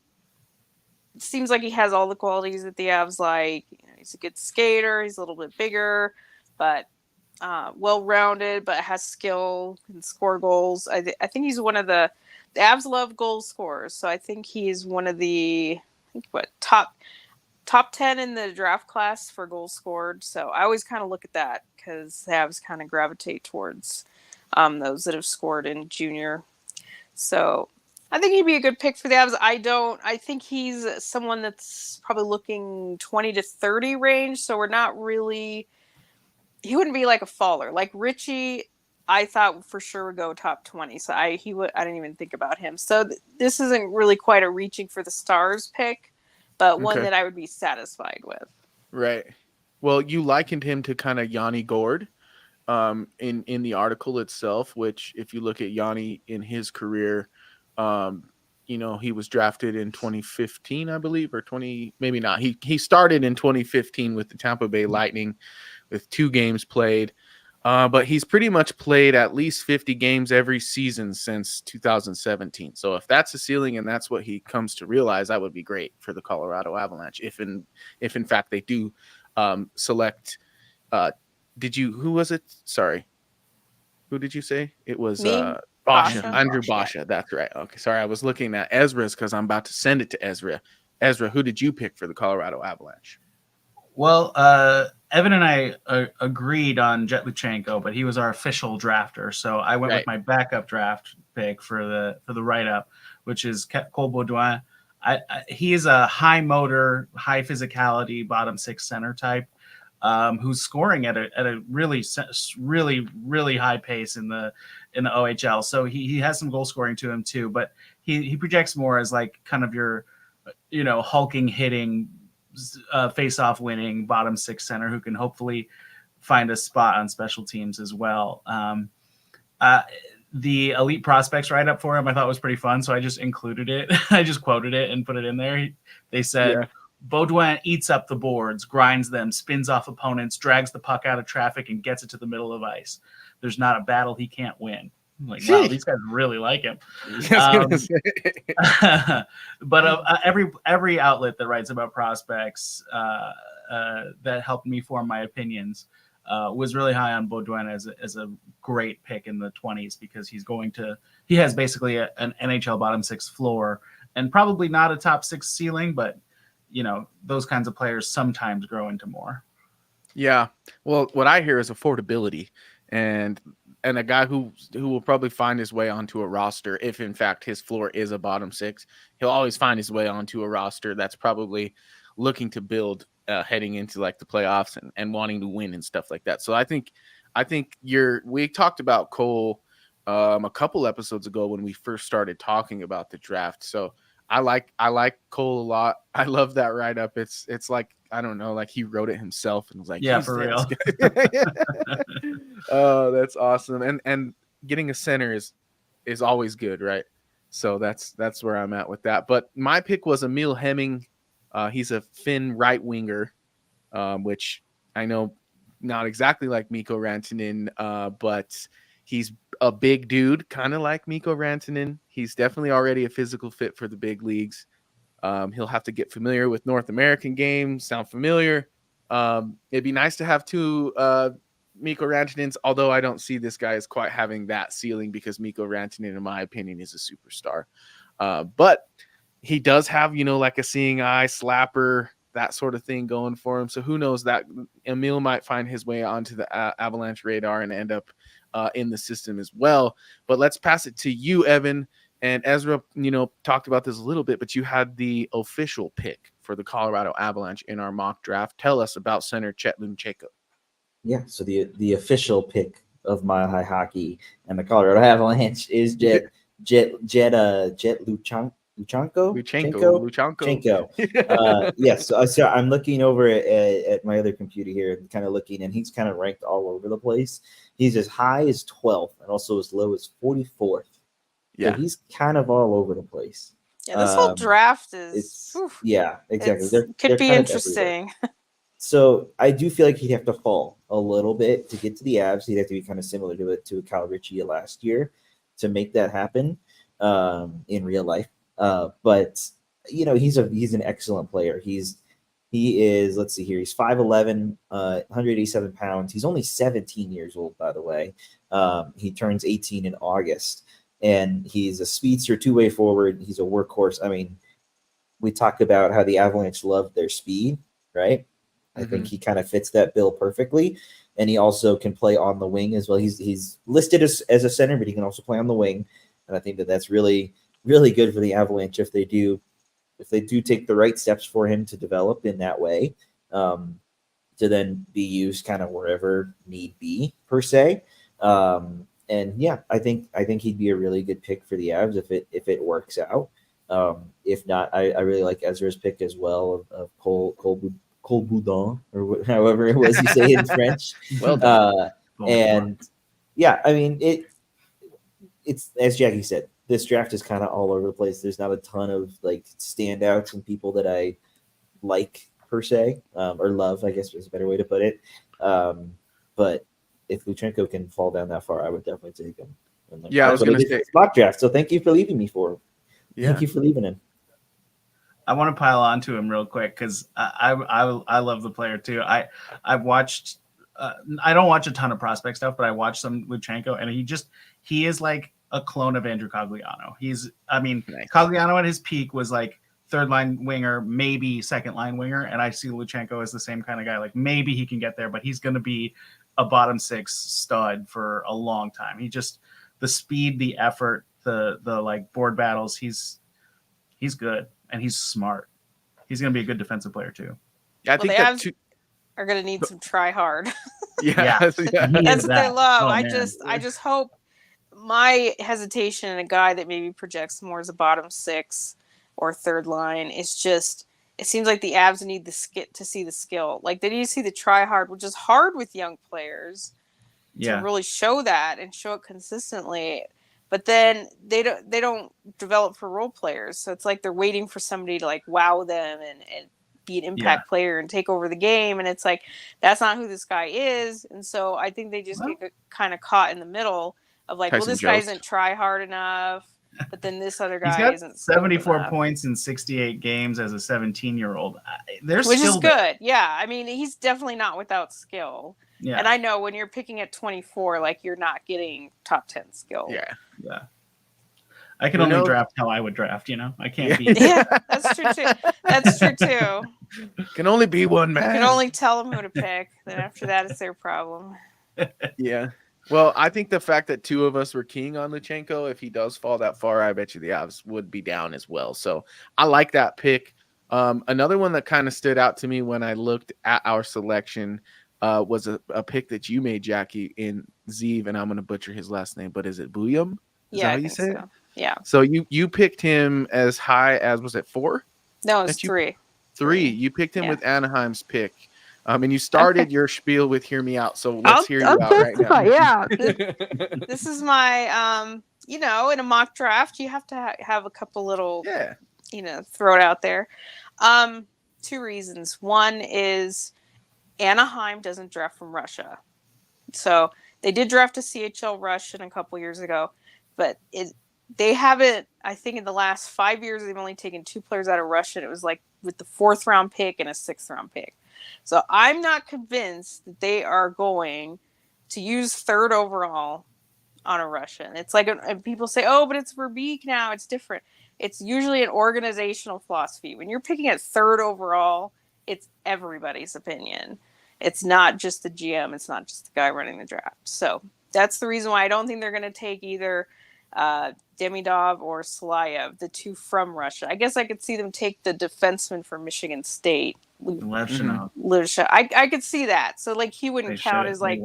seems like he has all the qualities that the Avs like. He's a good skater. He's a little bit bigger, but well-rounded, but has skill, can score goals. I think he's one of the Avs love goal scorers, so I think he's one of the top 10 in the draft class for goals scored. So I always kind of look at that because the Avs kind of gravitate towards those that have scored in junior. So I think he'd be a good pick for the Avs. I think he's someone that's probably looking 20 to 30 range. So we're not really, he wouldn't be like a faller. Like Richie, I thought for sure would go top 20. So I didn't even think about him. So this isn't really quite a reaching for the stars pick, but one that I would be satisfied with. Right. Well, you likened him to kind of Yanni Gord. in the article itself, which if you look at Yanni in his career, he was drafted in 2015, I believe, or 20, maybe not. He started in 2015 with the Tampa Bay Lightning with 2 games played. But he's pretty much played at least 50 games every season since 2017. So if that's a ceiling and that's what he comes to realize, that would be great for the Colorado Avalanche. If in fact they do select, who was it? Sorry. Who did you say? It was Me? Basha, Basha? Andrew Basha. That's right. Okay. Sorry. I was looking at Ezra's because I'm about to send it to Ezra. Ezra, who did you pick for the Colorado Avalanche? Well, Evan and I agreed on Jet Luchenko, but he was our official drafter. So I went with my backup draft pick for the write-up, which is Cole Baudouin. He is a high motor, high physicality, bottom 6 center type, who's scoring at a really high pace in the OHL. So he has some goal scoring to him too, but he projects more as like kind of your hulking, hitting, face-off winning bottom 6 center who can hopefully find a spot on special teams as well. The elite prospects write-up for him I thought was pretty fun, so I just included it. I just quoted it and put it in there. They said, Baudouin eats up the boards, grinds them, spins off opponents, drags the puck out of traffic, and gets it to the middle of ice. There's not a battle he can't win. I'm like, wow, these guys really like him. But every outlet that writes about prospects that helped me form my opinions was really high on Baudouin as a great pick in the 20s because he has basically an NHL bottom 6 floor and probably not a top 6 ceiling, but those kinds of players sometimes grow into more. Yeah. Well, what I hear is affordability and a guy who will probably find his way onto a roster if in fact his floor is a bottom 6. He'll always find his way onto a roster that's probably looking to build heading into like the playoffs and wanting to win and stuff like that. So I think we talked about Cole a couple episodes ago when we first started talking about the draft. So I like Cole a lot. I love that write-up. It's like, I don't know, like he wrote it himself and was like, yeah, for real. Oh, that's awesome. And getting a center is always good, right? So that's where I'm at with that. But my pick was Emil Hemming. He's a Finn right winger, which I know not exactly like Mikko Rantanen, but he's a big dude, kind of like Mikko Rantanen. He's definitely already a physical fit for the big leagues. He'll have to get familiar with North American games, sound familiar. It'd be nice to have 2 Mikko Rantanens, although I don't see this guy as quite having that ceiling because Mikko Rantanen, in my opinion, is a superstar. But he does have, like a seeing eye, slapper, that sort of thing going for him. So who knows, that Emil might find his way onto the Avalanche radar and end up in the system as well. But let's pass it to you, Evan. And Ezra, talked about this a little bit, but you had the official pick for the Colorado Avalanche in our mock draft. Tell us about center Jet Luchenko. Yeah, so the official pick of Mile High Hockey and the Colorado Avalanche is Jet Luchenko. Yes, so I'm looking over at my other computer here and kind of looking, and he's kind of ranked all over the place. He's as high as 12th and also as low as 44th. Yeah, so he's kind of all over the place. Yeah, this whole draft is. Yeah, exactly. Could be interesting. So I do feel like he'd have to fall a little bit to get to the Avs. He'd have to be kind of similar to Cal Ritchie last year to make that happen in real life. But he's an excellent player. He is, let's see here, he's 5'11", 187 pounds. He's only 17 years old, by the way. He turns 18 in August, and he's a speedster, 2-way forward. He's a workhorse. I mean, we talked about how the Avalanche loved their speed, right? I think he kind of fits that bill perfectly, and he also can play on the wing as well. He's listed as a center, but he can also play on the wing, and I think that's really, really good for the Avalanche if they do take the right steps for him to develop in that way, to then be used kind of wherever need be per se. And yeah, I think he'd be a really good pick for the Avs if it works out. If not, I really like Ezra's pick as well of Cole Boudon, or however it was you say it in French. Well done. And yeah, I mean it's as Jackie said, this draft is kind of all over the place. There's not a ton of like standouts and people that I like per se, or love, I guess is a better way to put it. But if Luchenko can fall down that far, I would definitely take him. And Yeah, I was going to say mock draft. So thank you for leaving me for him. Yeah. Thank you for leaving him. I want to pile onto him real quick because I love the player too. I've watched. I don't watch a ton of prospect stuff, but I watched some Luchenko, and he is like a clone of Andrew Cogliano. Nice. Cogliano at his peak was like third line winger, maybe second line winger, and I see Luchenko as the same kind of guy. Like maybe he can get there, but he's going to be a bottom six stud for a long time. He just the speed, the effort, the like board battles. He's good. And he's smart. He's going to be a good defensive player too. Yeah, I think that are going to need some try hard. Yeah. That's what they love. I just hope my hesitation in a guy that maybe projects more as a bottom six or third line is just it seems like the Avs need to see the skill. Like they need to see the try hard, which is hard with young players to really show that and show it consistently. But then they don't develop for role players. So it's like they're waiting for somebody to like wow them and be an impact player and take over the game. And it's like, that's not who this guy is. And so I think they just get kind of caught in the middle of like, this guy isn't try hard enough. But then this other guy isn't 74 points in 68 games as a 17-year-old. Which is good. Yeah. I mean, he's definitely not without skill. Yeah. And I know when you're picking at 24, like you're not getting top 10 skill. Yeah. Yeah. I can only draft how I would draft, I can't be. Yeah, that's true too. That's true too. Can only be one man. You can only tell them who to pick. Then after that, it's their problem. Yeah. Well, I think the fact that two of us were keying on Luchenko, if he does fall that far, I bet you the Avs would be down as well. So I like that pick. Another one that kind of stood out to me when I looked at our selection was a pick that you made, Jackie, in Zeev, and I'm going to butcher his last name, but is it Buyum? Is that how you say it? Yeah. So you picked him as high as, was it 4? No, it's 3. 3. You picked him with Anaheim's pick. And you started your spiel with "Hear Me Out," so let's hear you out right now. Yeah, this is my, in a mock draft, you have to have a couple little, throw it out there. 2 reasons. One is Anaheim doesn't draft from Russia, so they did draft a CHL Russian a couple years ago, but they haven't. I think in the last 5 years they've only taken 2 players out of Russia. And it was like with the 4th round pick and a 6th round pick. So I'm not convinced that they are going to use 3rd overall on a Russian. It's like and people say, oh, but it's Verbeek now. It's different. It's usually an organizational philosophy. When you're picking at 3rd overall, it's everybody's opinion. It's not just the GM. It's not just the guy running the draft. So that's the reason why I don't think they're going to take either Demidov or Salayev, the 2 from Russia. I guess I could see them take the defenseman from Michigan State. Levshinov. I could see that. So like he wouldn't count as like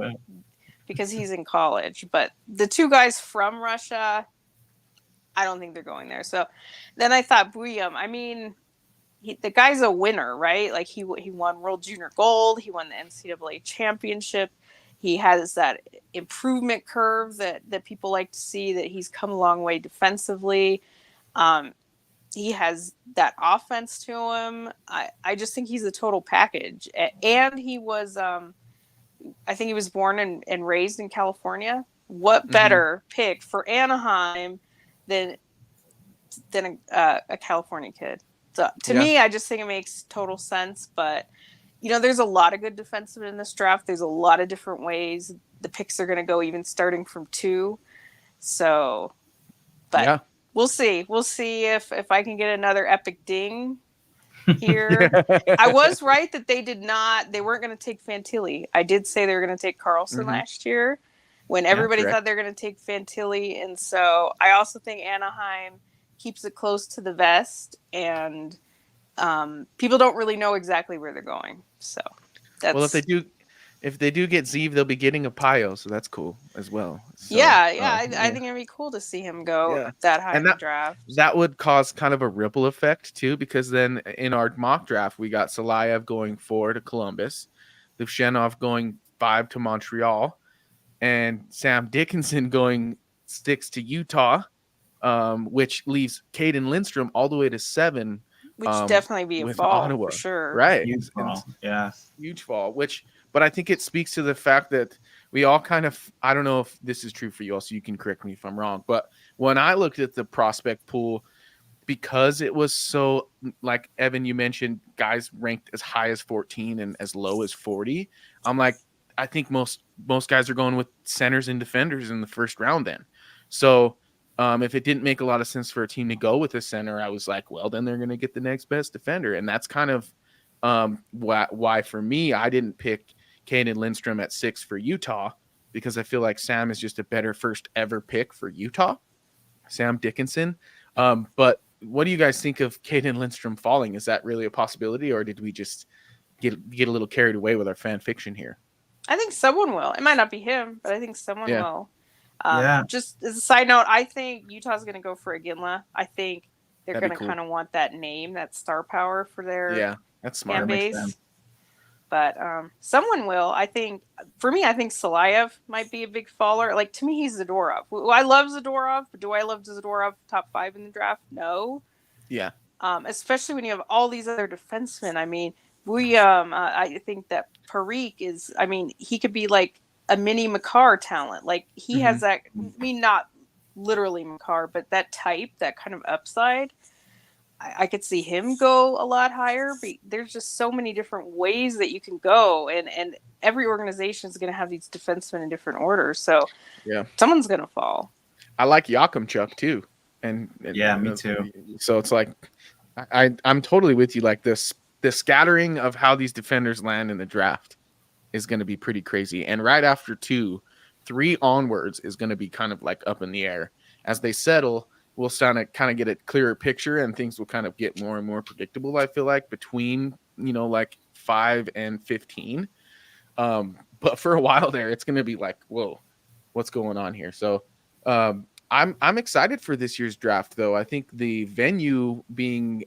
because he's in college. But the 2 guys from Russia, I don't think they're going there. So then I thought Buyum. I mean, the guy's a winner, right? Like he won World Junior Gold. He won the NCAA championship. He has that improvement curve that people like to see, that he's come a long way defensively. He has that offense to him. I just think he's a total package. And he was, I think he was born and raised in California. What better pick for Anaheim than a California kid? So to me, I just think it makes total sense. But there's a lot of good defensemen in this draft. There's a lot of different ways the picks are going to go, even starting from 2. So, but we'll see. We'll see if I can get another epic ding here. I was right that they weren't going to take Fantilli. I did say they were going to take Carlson last year when everybody thought they were going to take Fantilli. And so I also think Anaheim keeps it close to the vest, and people don't really know exactly where they're going. So that's... Well, if they do get Zeev, they'll be getting a Pio, so that's cool as well. So, I think it'd be cool to see him go that high in the draft. That would cause kind of a ripple effect too, because then in our mock draft we got Salayev going 4 to Columbus, Levshinov going 5 to Montreal, and Sam Dickinson going 6 to Utah, which leaves Caden Lindstrom all the way to 7. Which definitely be a with fall Ottawa. for sure. Right. Huge fall. Yeah. Huge fall, but I think it speaks to the fact that we all kind of, I don't know if this is true for you all, so you can correct me if I'm wrong, but when I looked at the prospect pool, because it was so, like Evan, you mentioned guys ranked as high as 14 and as low as 40. I'm like, I think most guys are going with centers and defenders in the first round then. So if it didn't make a lot of sense for a team to go with a center, I was like, well, then they're going to get the next best defender. And that's kind of why for me, I didn't pick Caden Lindstrom at 6 for Utah, because I feel like Sam is just a better first ever pick for Utah, Sam Dickinson. But what do you guys think of Caden Lindstrom falling? Is that really a possibility, or did we just get a little carried away with our fan fiction here? I think someone will. It might not be him, but I think someone will. Yeah. Just as a side note, I think Utah's going to go for Iginla. I think they're That'd going be to cool. kind of want that name, that star power for their That's fan smart. base. But someone will. I think, for me, I think Salayev might be a big faller. Like, to me, he's Zadorov. I love Zadorov, but do I love Zadorov top 5 in the draft? No. Yeah. Especially when you have all these other defensemen. I mean, I think that Parikh is, I mean, he could be like a mini Makar talent. Like, he has that, I mean, not literally Makar, but that type, that kind of upside. I could see him go a lot higher. But there's just so many different ways that you can go, and every organization is going to have these defensemen in different orders. So someone's going to fall. I like Yakimchuk too, and me too. So it's like I'm totally with you. Like the scattering of how these defenders land in the draft is going to be pretty crazy. And right after 2, 3 onwards is going to be kind of like up in the air. As they settle, we'll kind of get a clearer picture, and things will kind of get more and more predictable, I feel like, between, like 5 and 15. But for a while there, it's going to be like, whoa, what's going on here? So I'm excited for this year's draft, though. I think the venue being,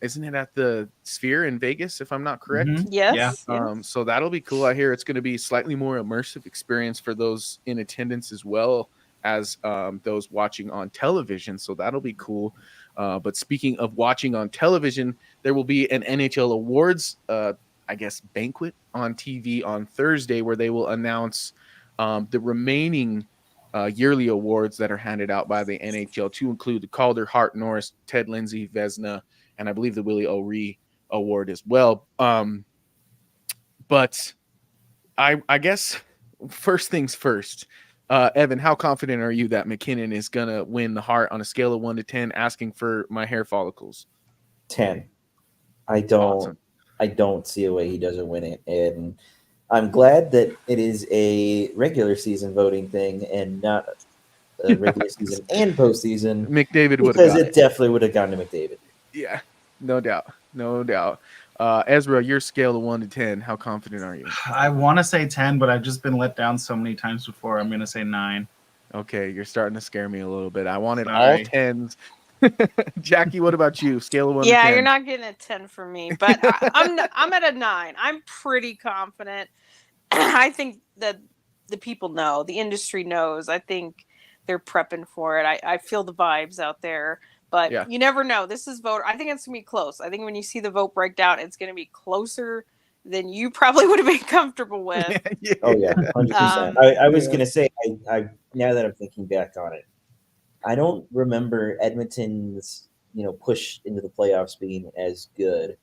isn't it at the Sphere in Vegas, if I'm not correct? Yes. So that'll be cool. I hear it's going to be slightly more immersive experience for those in attendance as well as those watching on television. So that'll be cool. But speaking of watching on television, there will be an NHL Awards, banquet on TV on Thursday, where they will announce the remaining yearly awards that are handed out by the NHL, to include the Calder, Hart, Norris, Ted Lindsay, Vezina, and I believe the Willie O'Ree Award as well. But I guess first things first, Evan, how confident are you that McKinnon is going to win the Hart on a scale of 1 to 10, asking for my hair follicles? 10. I don't see a way he doesn't win it. And I'm glad that it is a regular season voting thing and not a regular season and postseason. McDavid would have, because it definitely would have gone to McDavid. Yeah, no doubt. Ezra, your scale of 1 to 10, how confident are you? I want to say 10, but I've just been let down so many times before. I'm going to say 9. Okay, you're starting to scare me a little bit. I wanted Sorry. all 10s. Jackie, what about you? Scale of 1 to 10. Yeah, you're not getting a 10 from me, but I'm at a 9. I'm pretty confident. I think that the people know, the industry knows. I think they're prepping for it. I feel the vibes out there, but you never know. This is voter. I think it's going to be close. I think when you see the vote breakdown, it's going to be closer than you probably would have been comfortable with. Oh yeah, 100%. I was going to say, I now that I'm thinking back on it, I don't remember Edmonton's push into the playoffs being as good.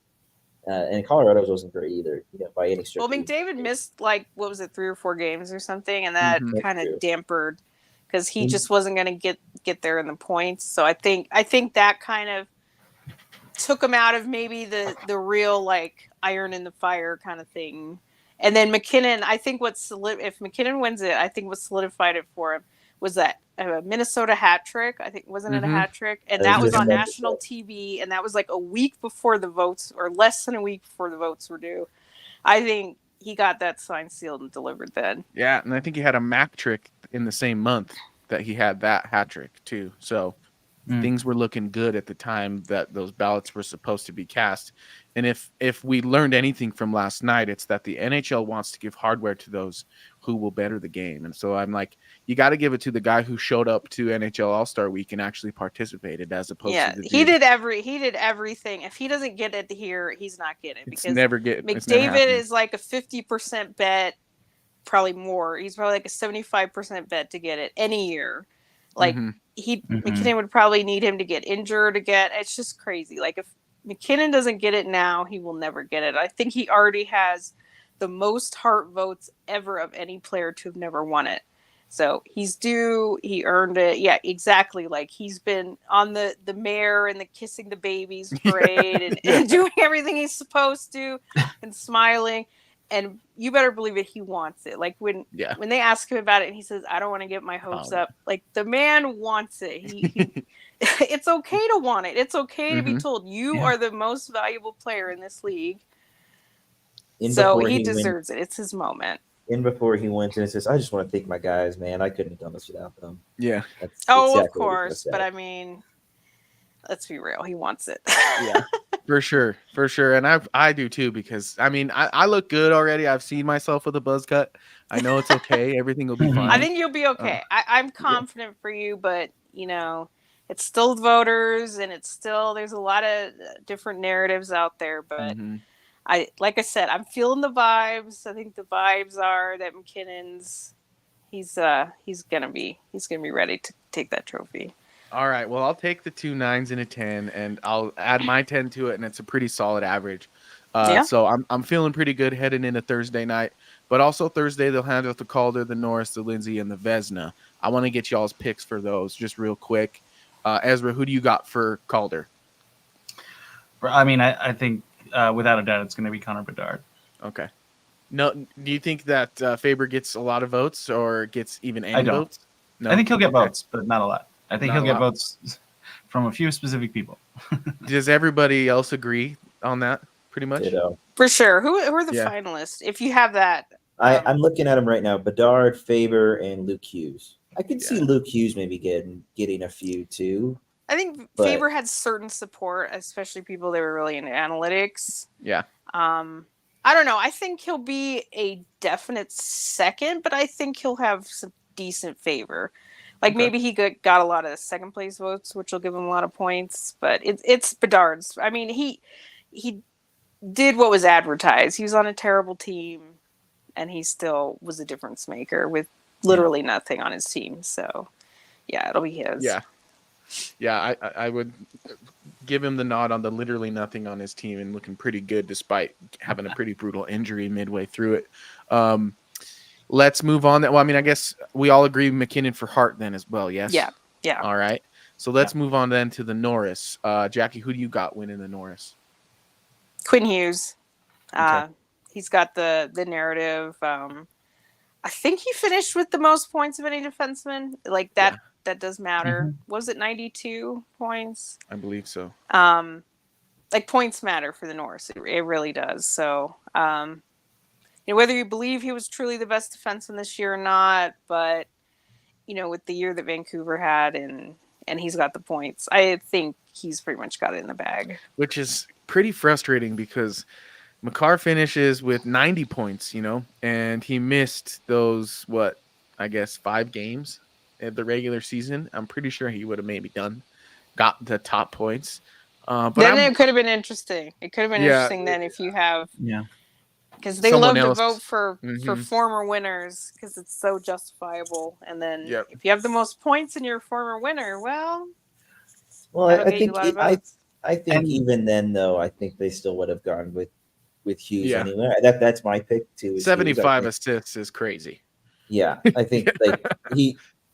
And Colorado's wasn't great either, by any stretch. Well, McDavid missed 3 or 4 games or something, and that kind of dampered, because he just wasn't going to get there in the points. So I think that kind of took him out of maybe the real iron in the fire kind of thing. And then McKinnon, I think if McKinnon wins it, I think what solidified it for him was that Minnesota hat trick. I think, wasn't it a hat trick? And that was on national TV, and that was a week before the votes, or less than a week before the votes were due. I think he got that signed, sealed, and delivered then. Yeah, and I think he had a Mac trick in the same month that he had that hat trick too. So things were looking good at the time that those ballots were supposed to be cast. And if we learned anything from last night, it's that the NHL wants to give hardware to those who will better the game. And so I'm like, you got to give it to the guy who showed up to NHL All-Star Week and actually participated, as opposed to the he dude. he did everything. If he doesn't get it here, he's not getting it, It's because never getting. McDavid is like a 50% bet, probably more. He's probably like a 75% bet to get it any year. Like McKinnon would probably need him to get injured to get. It's just crazy. Like, if McKinnon doesn't get it now, he will never get it. I think he already has the most Hart votes ever of any player to have never won it. So he's due. He earned it. Yeah, exactly. Like, he's been on the mayor and the kissing the babies parade and doing everything he's supposed to and smiling. And you better believe it, he wants it. Like, when they ask him about it and he says, I don't want to get my hopes up. Like, the man wants it. He it's okay to want it. It's okay to be told you are the most valuable player in this league. So he deserves it. It's his moment. And before he went and it says, I just want to thank my guys, man. I couldn't have done this without them. Yeah. That's exactly of course. But I mean, let's be real. He wants it. Yeah, for sure. For sure. And I do too, because I mean, I look good already. I've seen myself with a buzz cut. I know it's okay. Everything will be fine. I think you'll be okay. I'm confident for you, but it's still voters, and it's still, there's a lot of different narratives out there, but like I said, I'm feeling the vibes. I think the vibes are that McKinnon's he's gonna be ready to take that trophy. All right. Well, I'll take the 2 9s and a 10, and I'll add my 10 to it, and it's a pretty solid average. So I'm feeling pretty good heading into Thursday night. But also Thursday they'll hand out the Calder, the Norris, the Lindsay, and the Vezina. I want to get y'all's picks for those just real quick. Ezra, who do you got for Calder? I mean, I think without a doubt it's going to be Connor Bedard. Okay. No, do you think that Faber gets a lot of votes or gets even any votes? No. I think he'll get votes, but not a lot. I think he'll get votes from a few specific people. Does everybody else agree on that? Pretty much. For sure. Who are the finalists? If you have that, I'm looking at them right now: Bedard, Faber, and Luke Hughes. I could see Luke Hughes maybe getting a few too. I think Faber had certain support, especially people that were really into analytics. Yeah. I don't know. I think he'll be a definite second, but I think he'll have some decent favor. Like maybe he got a lot of second place votes, which will give him a lot of points. But it's Bedard's. I mean, he did what was advertised. He was on a terrible team, and he still was a difference maker with literally nothing on his team. So, yeah, it'll be his. Yeah, I would give him the nod on the literally nothing on his team and looking pretty good despite having a pretty brutal injury midway through it. Let's move on. Well, I mean, I guess we all agree McKinnon for Hart then as well, yes? Yeah. All right. So let's move on then to the Norris. Jackie, who do you got winning the Norris? Quinn Hughes. He's got the narrative. I think he finished with the most points of any defenseman. Like that. Yeah. That does matter. Was it 92 points? I believe so. Like, points matter for the Norris. It really does. So, whether you believe he was truly the best defenseman this year or not, but with the year that Vancouver had, and he's got the points, I think he's pretty much got it in the bag. Which is pretty frustrating because Makar finishes with 90 points, and he missed those 5 games at the regular season. I'm pretty sure he would have maybe got the top points. But then it could have been interesting. It could have been interesting then if you have because they love to vote for former winners because it's so justifiable. And then if you have the most points in your former winner, I think even then though, I think they still would have gone with Hughes anyway. That's my pick too. 75 assists is crazy. Yeah, I think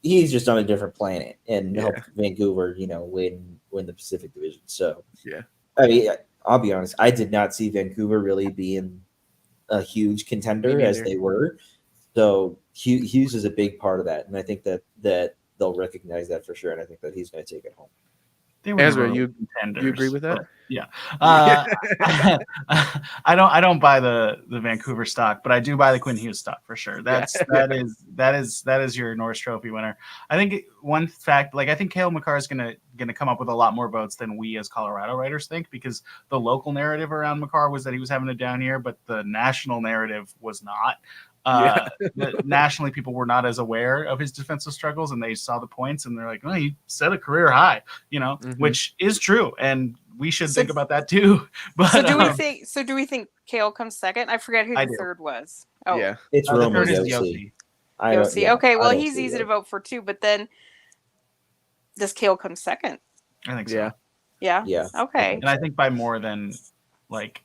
he's just on a different planet and helped Vancouver, win the Pacific Division. So I mean, I'll be honest, I did not see Vancouver really being a huge contender as they were. So Hughes is a big part of that, and I think that they'll recognize that for sure, and I think that he's going to take it home. Ezra, you agree with that? Yeah. I don't buy the Vancouver stock, but I do buy the Quinn Hughes stock for sure. That is your Norris Trophy winner. I think one fact, I think Cale Makar is gonna come up with a lot more votes than we as Colorado writers think, because the local narrative around Makar was that he was having a down year, but the national narrative was not. Nationally, people were not as aware of his defensive struggles, and they saw the points, and they're like, "Oh, he set a career high," which is true, and we should think about that too. But so do we think? So do we think Kale comes second? I forget who the third was. Oh, yeah, it's the Romo third is Yossi. Yossi. Okay, well, he's see easy that. to vote for too. But then, does Kale come second? I think so. Yeah. Yeah. Okay. And I think by more than like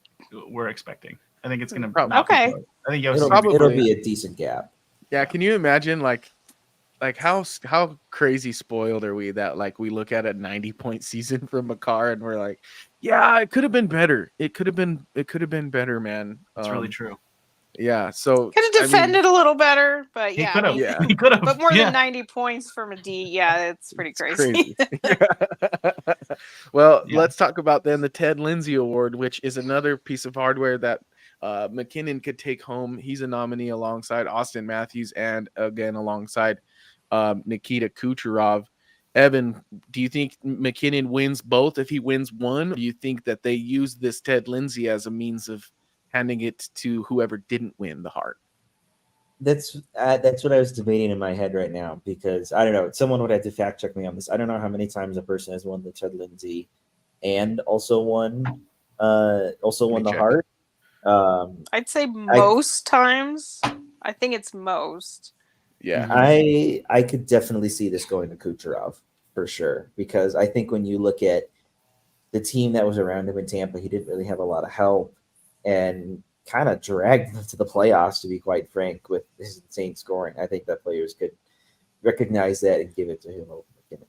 we're expecting. I think it's going to Probably. not be Okay. close. I think It'll be a decent gap. Yeah, can you imagine like how crazy spoiled are we that like we look at a 90-point season from Makar and we're like, yeah, it could have been better. It could have been better, man. It's really true. Yeah, so Could have defended a little better, but He yeah, could have. yeah. He could have. but more than 90 points from a D, yeah, it's pretty crazy. Well, let's talk about then the Ted Lindsay Award, which is another piece of hardware that McKinnon could take home. He's a nominee alongside Austin Matthews and again alongside Nikita Kucherov. Evan, do you think McKinnon wins both if he wins one? Or do you think that they use this Ted Lindsay as a means of handing it to whoever didn't win the Hart? That's what I was debating in my head right now, because I don't know. Someone would have to fact check me on this. I don't know how many times a person has won the Ted Lindsay and also won the Hart. I'd say most times. I think it's most. Yeah, I could definitely see this going to Kucherov for sure, because I think when you look at the team that was around him in Tampa, he didn't really have a lot of help and kind of dragged them to the playoffs, to be quite frank, with his insane scoring. I think that players could recognize that and give it to him over McKinnon.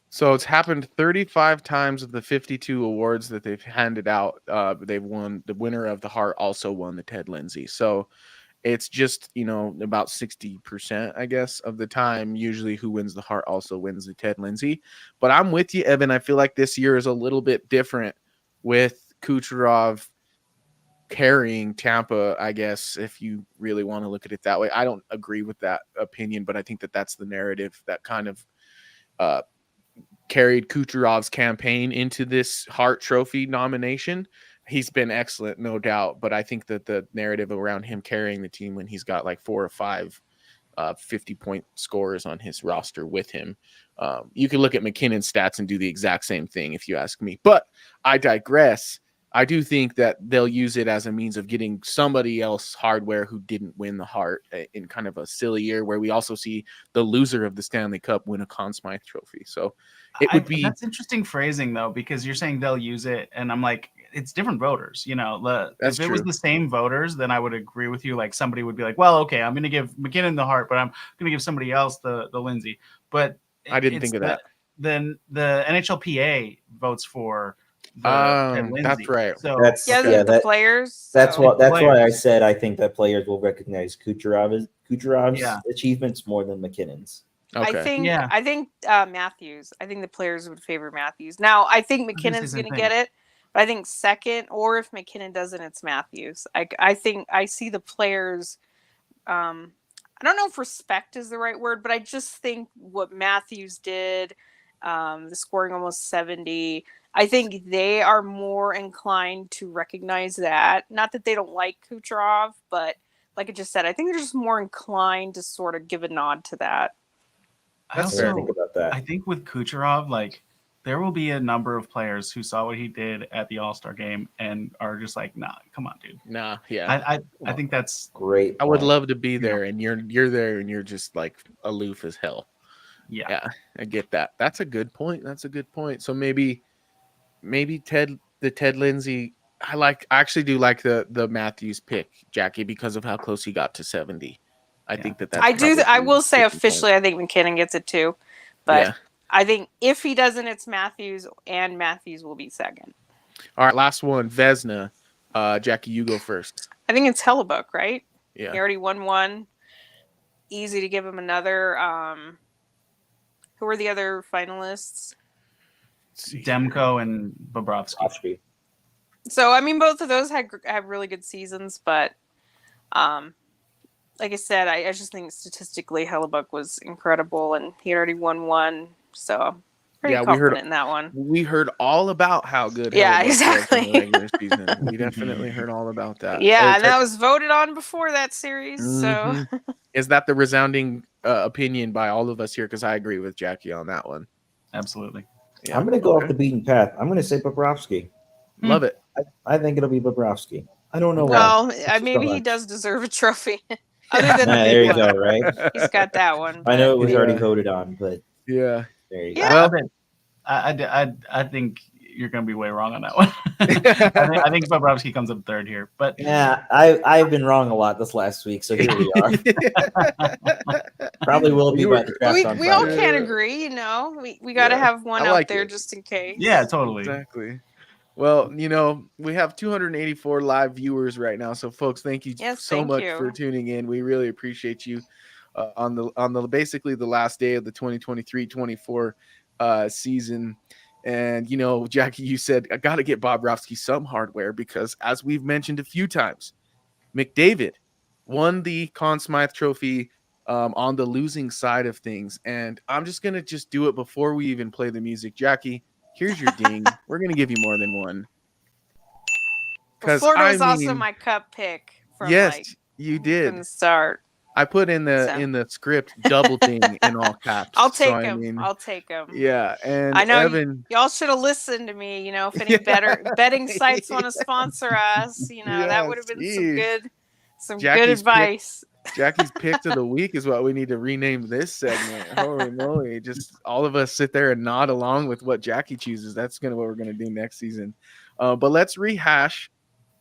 So it's happened 35 times of the 52 awards that they've handed out. They've won. The winner of the Hart also won the Ted Lindsay. So it's just, about 60%, I guess, of the time, usually who wins the Hart also wins the Ted Lindsay. But I'm with you, Evan. I feel like this year is a little bit different with Kucherov carrying Tampa, I guess, if you really want to look at it that way. I don't agree with that opinion, but I think that that's the narrative that kind of carried Kucherov's campaign into this Hart Trophy nomination. He's been excellent, no doubt, but I think that the narrative around him carrying the team when he's got like 4 or 5 50-point scorers on his roster with him. You can look at McKinnon's stats and do the exact same thing if you ask me, but I digress. I do think that they'll use it as a means of getting somebody else hardware who didn't win the Hart in kind of a silly year where we also see the loser of the Stanley Cup win a Conn Smythe trophy. So it would be... That's interesting phrasing, though, because you're saying they'll use it, and I'm like, it's different voters. If it was the same voters, then I would agree with you. Like somebody would be like, well, okay, I'm going to give McKinnon the Hart, but I'm going to give somebody else the Lindsay. But I didn't think of that. Then the NHLPA votes for the Lindsay. That's right. So the players. That's why I said I think that players will recognize Kucherov's achievements more than McKinnon's. Okay. I think Matthews. I think the players would favor Matthews. Now I think McKinnon's going to get it, but I think second, or if McKinnon doesn't, it's Matthews. I think I see the players. I don't know if respect is the right word, but I just think what Matthews did, the scoring almost 70. I think they are more inclined to recognize that. Not that they don't like Kucherov, but like I just said, I think they're just more inclined to sort of give a nod to that. I think about that. I think with Kucherov, like there will be a number of players who saw what he did at the All-Star game and are just like, nah, come on, dude. Nah, yeah. I think that's great. I would love to be there, and you're there, and you're just like aloof as hell. Yeah, I get that. That's a good point. So maybe the Ted Lindsay. I actually do like the Matthews pick, Jackie, because of how close he got to 70. I think that's I do. I will say officially, I think McKinnon gets it too, but I think if he doesn't, it's Matthews, and Matthews will be second. All right, last one, Vezina. Jackie, you go first. I think it's Hellebuck, right? Yeah, he already won one. Easy to give him another. Who are the other finalists? Demko and Bobrovsky. So I mean, both of those have really good seasons, but like I said, I just think statistically Hellebuck was incredible, and he had already won one. So Pretty Yeah, confident in that one. we heard all about how good Yeah, Hellebuck was in exactly. the regular season. We definitely heard all about that. Yeah, Is and that was voted on before that series. So Mhm. Is that the resounding opinion by all of us here? Because I agree with Jackie on that one. Absolutely. Yeah. I'm going to go Okay. off the beaten path. I'm going to say Bobrovsky. Love it. I think it'll be Bobrovsky. I don't know why. well, It's just maybe a he hunch. does deserve a trophy. Other than the Nah, big there you one. go, right? He's got that one. I know it but- was already Yeah. voted on, but Yeah. there you Yeah. go. Well, I think you're going to be way wrong on that one. I think Bobrovsky comes up third here, but Yeah, I've been wrong a lot this last week, so here we are. Probably will be by the draft on we all Friday. can't agree, we got to Yeah, have one I out like there it. just in case. yeah, totally. Exactly. Well, we have 284 live viewers right now, so folks, thank you Yes, so thank much you. for tuning in. We really appreciate you on the basically the last day of the 2023-24 season. And Jackie, you said I got to get Bobrovsky some hardware because, as we've mentioned a few times, McDavid won the Conn Smythe Trophy on the losing side of things, and I'm just gonna do it before we even play the music. Jackie, here's your ding. We're gonna give you more than one. Well, Florida was also my cup pick from yes, you from did. the start. I put in the script double ding in all caps. I'll take so, him. I'll take him. Yeah, and I know Evan, y'all should have listened to me. If any betting sites want to sponsor us, that would have been some good advice. Jackie's pick of the week is what we need to rename this segment. Holy moly! Just all of us sit there and nod along with what Jackie chooses. That's what we're gonna do next season. But let's rehash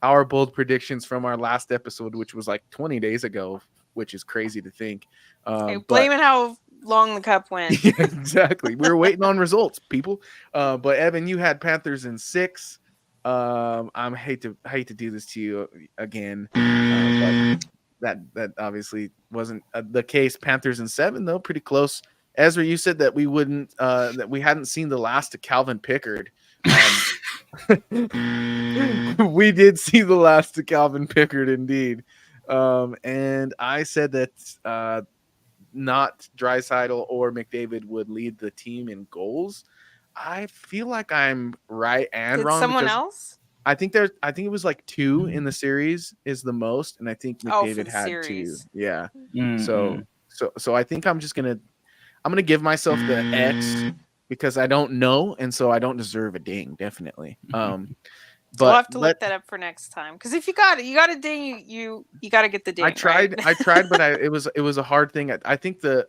our bold predictions from our last episode, which was like 20 days ago, which is crazy to think. Blaming how long the cup went. Yeah, exactly. We were waiting on results, people. But Evan, you had Panthers in 6. I hate to do this to you again, but that obviously wasn't the case. Panthers in 7, though, pretty close. Ezra, you said that we hadn't seen the last of Calvin Pickard. We did see the last of Calvin Pickard, indeed. And I said that not Draisaitl or McDavid would lead the team in goals. I feel like I'm right and wrong. Someone else? I think it was like 2 in the series is the most, and I think McDavid had series. 2. Yeah. Mm-hmm. So I think I'm gonna give myself the X because I don't know, and so I don't deserve a ding, definitely. But we'll have to look that up for next time. Because if you got a ding, you got to get the ding. I tried, but it was a hard thing. I think who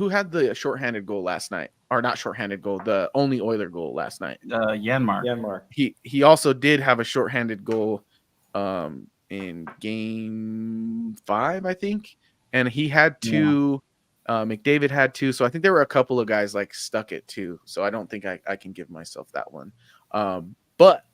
had the shorthanded goal last night, or not shorthanded goal, the only Oiler goal last night. Yanmark. He also did have a shorthanded goal in game 5, I think, and he had 2. McDavid had 2, so I think there were a couple of guys like stuck at 2. So I don't think I can give myself that one. But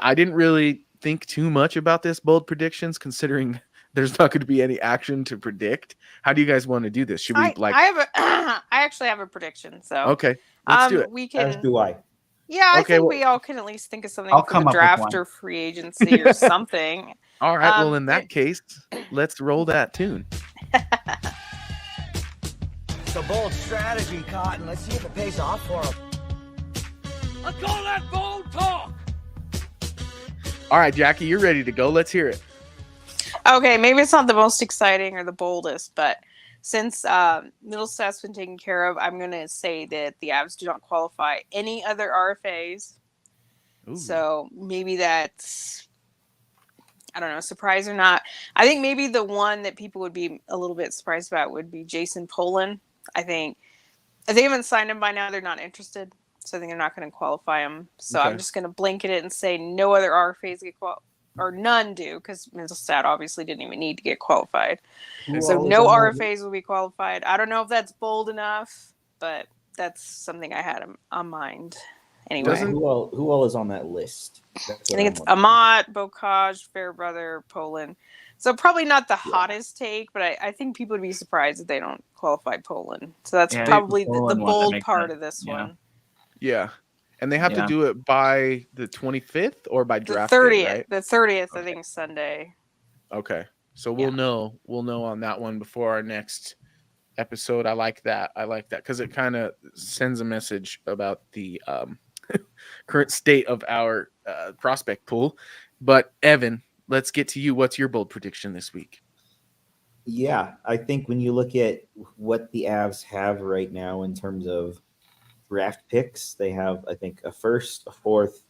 I didn't really think too much about this bold predictions, considering there's not going to be any action to predict. How do you guys want to do this? Should we I actually have a prediction. So okay, let's do it. We can. As do I. Yeah, I think we all can at least think of something for the draft or free agency or something. All right. Well, in that case, let's roll that tune. It's a bold strategy, Cotton. Let's see if it pays off for him. Let's call that bold talk. All right, Jackie, you're ready to go. Let's hear it. Okay, maybe it's not the most exciting or the boldest, but since Mittelstadt's been taken care of, I'm going to say that the Avs do not qualify any other RFAs. Ooh. So maybe that's, I don't know, surprise or not. I think maybe the one that people would be a little bit surprised about would be Jason Poland. I think if they haven't signed him by now, they're not interested. So I think they're not going to qualify him. So okay. I'm just going to blanket it and say no other RFAs get qualified. Or none do, because Mittelstadt obviously didn't even need to get qualified. So no RFAs will be qualified. I don't know if that's bold enough, but that's something I had on mind. Anyway. Who all is on that list? I think it's Amat, Bocage, Fairbrother, Poland. So probably not the hottest take, but I think people would be surprised if they don't qualify Poland. So that's probably the bold part of this one. Yeah. And they have to do it by the 25th or by draft day, day, right? The 30th, I think, Sunday. Okay. So we'll know on that one before our next episode. I like that because it kind of sends a message about the current state of our prospect pool. But Evan, let's get to you. What's your bold prediction this week? Yeah, I think when you look at what the Avs have right now in terms of draft picks, they have, I think, a first, a fourth,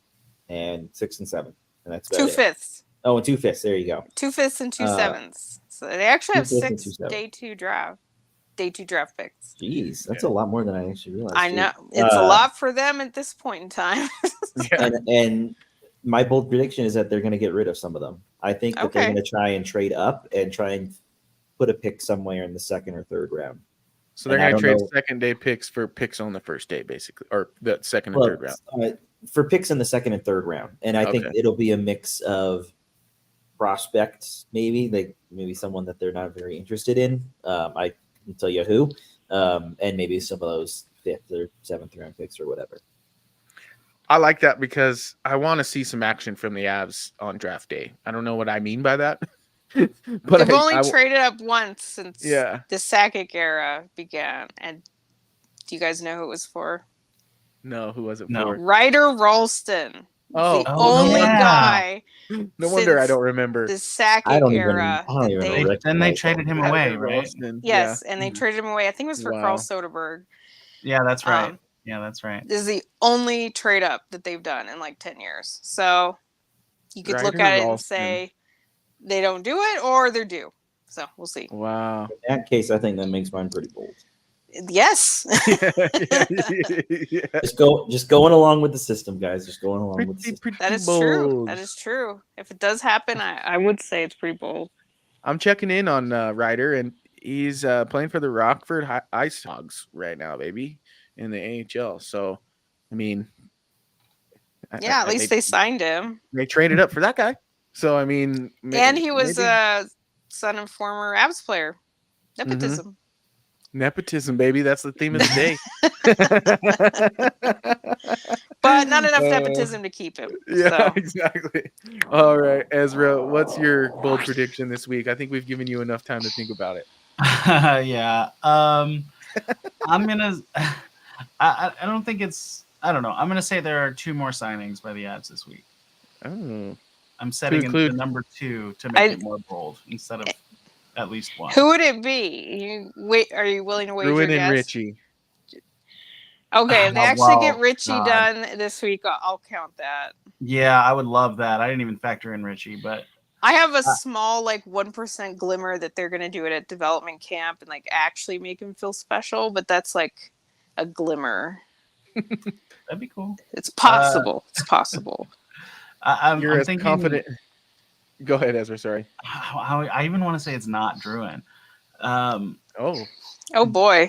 and 6th and 7th, and that's about 2/5. Oh, and 2/5. There you go. 2/5 and 2/7. So they actually have 2/5 and 6 2/7. day two draft picks. Jeez, that's a lot more than I actually realized. I know it's a lot for them at this point in time. And my bold prediction is that they're going to get rid of some of them. I think that they're going to try and trade up and try and put a pick somewhere in the 2nd or 3rd round. So they're going to trade second day picks for picks on the first day, basically, or the 2nd and 3rd round. For picks in the 2nd and 3rd round, and I think it'll be a mix of prospects, maybe someone that they're not very interested in. I can tell you who, and maybe some of those 5th or 7th round picks or whatever. I like that because I want to see some action from the Avs on draft day. I don't know what I mean by that. But they've only traded up once since the Sakic era began. And do you guys know who it was for? No, who was it for? Ryder Ralston. The only guy. No wonder I don't remember. The Sakic era. Then they traded him away, right? Yes, and they traded him away. I think it was for Carl Soderberg. Yeah, that's right. That's right. This is the only trade up that they've done in like 10 years. So you could look at it and say they don't do it or they're due. So we'll see. Wow. In that case, I think that makes mine pretty bold. Yes. Just going along with the system, guys. Just going along with the system. That is true. That is true. If it does happen, I would say it's pretty bold. I'm checking in on Ryder, and he's playing for the Rockford Ice Hogs right now, baby, in the AHL. So, I mean, at least they signed him. They traded up for that guy. So, I mean, and he was a son of former Avs player. Nepotism. Mm-hmm. Nepotism, baby. That's the theme of the day. But not enough nepotism to keep him. Yeah, exactly. All right, Ezra, what's your bold prediction this week? I think we've given you enough time to think about it. Yeah. I'm gonna. I don't think it's. I don't know. I'm gonna say there are 2 more signings by the Avs this week. Oh. I'm setting in the number 2 to make it more bold instead of at least 1. Who would it be? Are you willing to wager? Ruin and Richie. Okay, if they actually get Richie done this week, I'll count that. Yeah, I would love that. I didn't even factor in Richie, but I have a small 1% glimmer that they're gonna do it at development camp and actually make him feel special, but that's like a glimmer. That'd be cool. It's possible. It's possible. I'm thinking, confident. Go ahead, Ezra. Sorry. I even want to say it's not Druin. Oh boy,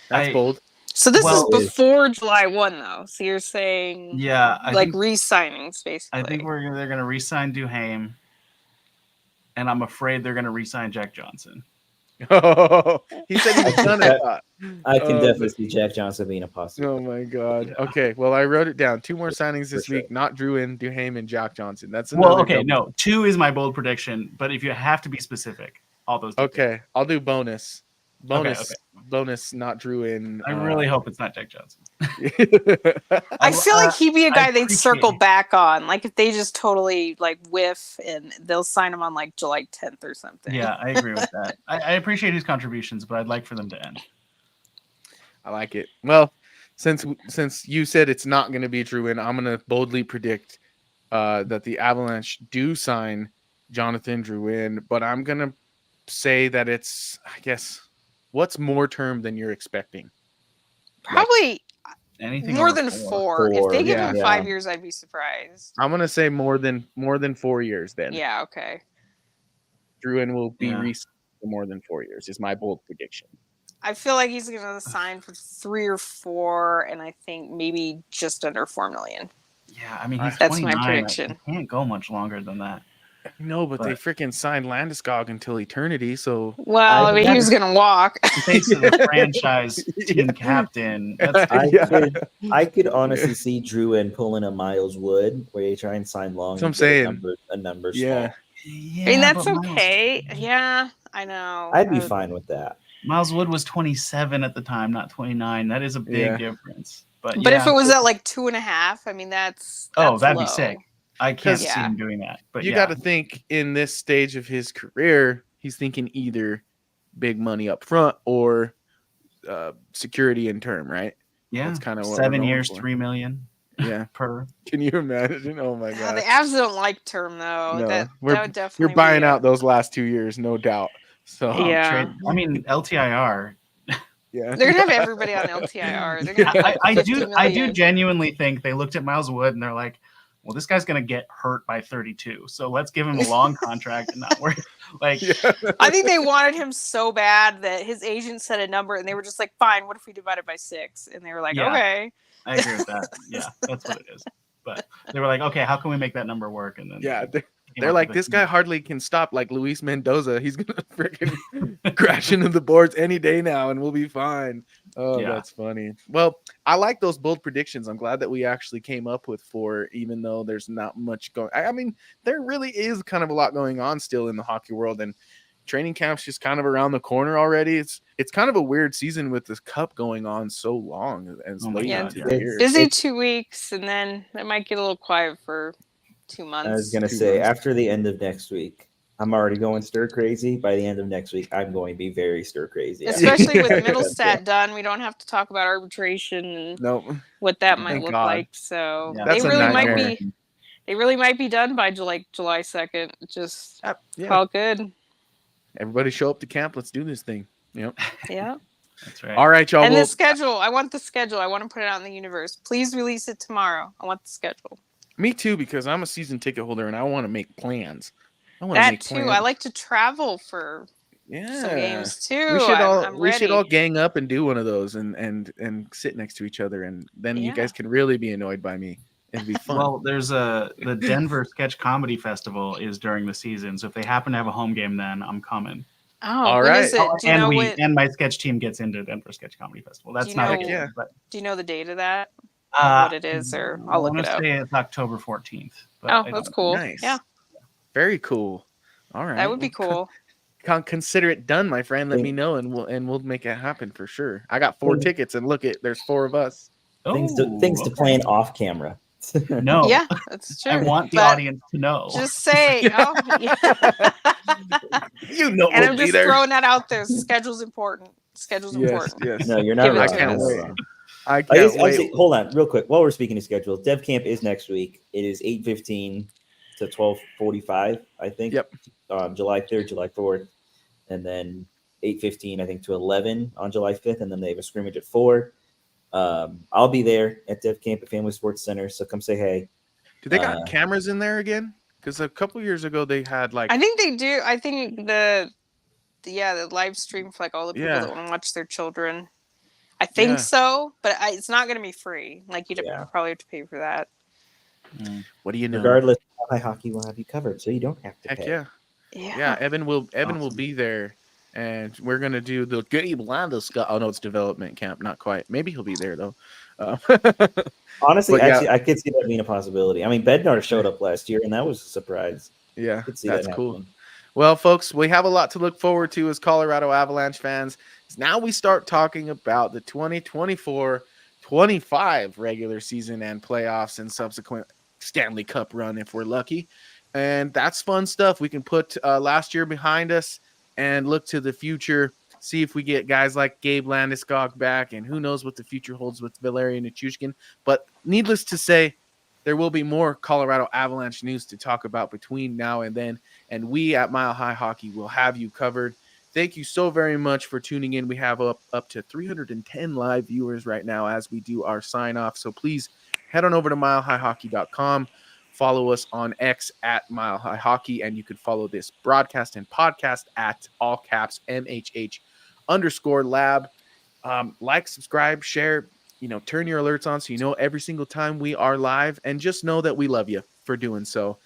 that's bold. So this is before July 1, though. So you're saying, re-signings, basically. I think they're going to re-sign Duhaime, and I'm afraid they're going to re-sign Jack Johnson. Oh, he said he was done it. I can definitely see Jack Johnson being a possibility. Oh my God. Yeah. Okay, well I wrote it down. 2 more signings this week. Not Druin, Duhaime, and Jack Johnson. That's no. 2 is my bold prediction, but if you have to be specific, all those. Okay, I'll do bonus. Bonus, not Druin. I really hope it's not Jack Johnson. I feel like he'd be a guy they'd circle back on, if they just totally whiff and they'll sign him on July 10th or something. Yeah, I agree with that. I appreciate his contributions, but I'd like for them to end. I like it. Well, since you said it's not going to be Druin, I'm going to boldly predict that the Avalanche do sign Jonathan Druin, but I'm going to say that it's, I guess, what's more term than you're expecting? Probably anything more than 4. If they give him 5 years, I'd be surprised. I'm gonna say more than 4 years. Then okay. Druin will be re-signed for more than 4 years. Is my bold prediction. I feel like he's gonna sign for 3 or 4, and I think maybe just under $4 million. Yeah, I mean that's my prediction. He can't go much longer than that. No, but they freaking signed Landeskog until eternity. So he was gonna walk. Thanks to the franchise team captain. I could honestly see Druin pulling a Miles Wood, where you try and sign long. That's what I'm saying. A number. Yeah. I mean that's okay. Yeah, I know. I'd be fine with that. Miles Wood was 27 at the time, not 29. That is a big difference. But if it was at like 2.5, I mean that's that'd low. be sick. I can't see Yeah. him doing that. But you got to think in this stage of his career, he's thinking either big money up front or security in term, right? Yeah, that's kind of 7 years, $3 million. Yeah, per. Can you imagine? Oh my god, the Avs don't like term though. No, that would definitely you're buying out those last 2 years, no doubt. So yeah, I mean LTIR. Yeah, they're gonna have everybody on LTIR. They're gonna I do genuinely think they looked at Miles Wood and they're like, well, this guy's gonna get hurt by 32, so let's give him a long contract and not worry. Like, I think they wanted him so bad that his agent said a number, and they were just like, "Fine, what if we divide it by 6?" And they were like, "Okay." I agree with that. Yeah, that's what it is. But they were like, "Okay, how can we make that number work?" And then they're like, this guy hardly can stop. Like Luis Mendoza, he's gonna freaking crash into the boards any day now, and we'll be fine. Oh, that's funny. Well, I like those bold predictions. I'm glad that we actually came up with 4, even though there's not much going. I mean, there really is kind of a lot going on still in the hockey world, and training camp's just kind of around the corner already. It's kind of a weird season with this cup going on so long as late into the year. Busy 2 weeks, and then it might get a little quiet for 2 months. I was gonna say after the end of next week, I'm already going stir crazy. By the end of next week, I'm going to be very stir crazy. Especially with Mittelstadt done, we don't have to talk about arbitration and what that might look like. So they really might be done by July 2nd. Just all good. Everybody show up to camp. Let's do this thing. Yep. Yeah. That's right. All right, y'all. And the schedule. I want the schedule. I want to put it out in the universe. Please release it tomorrow. I want the schedule. Me too, because I'm a season ticket holder and I want to make plans. That too. I like to travel for some games too. We should all gang up and do one of those and sit next to each other, and then you guys can really be annoyed by me. It'd be fun. Well, there's the Denver Sketch Comedy Festival is during the season, so if they happen to have a home game, then I'm coming. Oh, all right. Is it? And my sketch team gets into Denver Sketch Comedy Festival. That's not a game. But do you know the date of that? What it is, or I'll look it up. Say it's October 14th. Oh, that's cool. Nice. Yeah. Very cool. All right. That would be cool. Consider it done, my friend. Let me know, and we'll make it happen for sure. I got 4 tickets, and look, there's 4 of us. Things to plan off camera. No. Yeah, that's true. I want the audience to know. Just say, you know, and I'm just throwing that out there. Schedule's important. Important. Yes. No, you're not. I can't wait. I guess, hold on, real quick. While we're speaking of schedule, Dev Camp is next week. It is 8:15 to 12:45, I think. Yep. July 3rd, July 4th, and then 8:15, I think, to 11 on July 5th, and then they have a scrimmage at 4. I'll be there at Dev Camp at Family Sports Center, so come say hey. Do they got cameras in there again? Because a couple years ago they had I think they do. I think the live stream for like all the people that want to watch their children. I think so, but it's not going to be free. Like you'd probably have to pay for that. What do you know? Regardless, High Hockey will have you covered, so you don't have to pay. Yeah. Evan will be there, and we're gonna do the Gabe Landeskog. Oh no, it's development camp, not quite. Maybe he'll be there though. Honestly, actually, I could see that being a possibility. I mean, Bednar showed up last year, and that was a surprise. Yeah, that's cool. Well, folks, we have a lot to look forward to as Colorado Avalanche fans. Now we start talking about the 2024-25 regular season and playoffs and subsequent Stanley Cup run if we're lucky. And that's fun stuff. We can put last year behind us and look to the future, see if we get guys like Gabe Landeskog back, and who knows what the future holds with Valerian Nichushkin. But needless to say, there will be more Colorado Avalanche news to talk about between now and then, and we at Mile High Hockey will have you covered. Thank you so very much for tuning in. We have up to 310 live viewers right now as we do our sign-off, so please head on over to milehighhockey.com. Follow us on X at Mile High Hockey, and you can follow this broadcast and podcast at all caps MHH_lab. Like, subscribe, share, turn your alerts on so you know every single time we are live, and just know that we love you for doing so.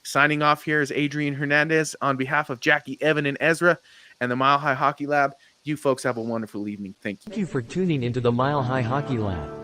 Signing off here is Adrian Hernandez on behalf of Jackie, Evan, and Ezra and the Mile High Hockey Lab. You folks have a wonderful evening. Thank you. Thank you for tuning into the Mile High Hockey Lab.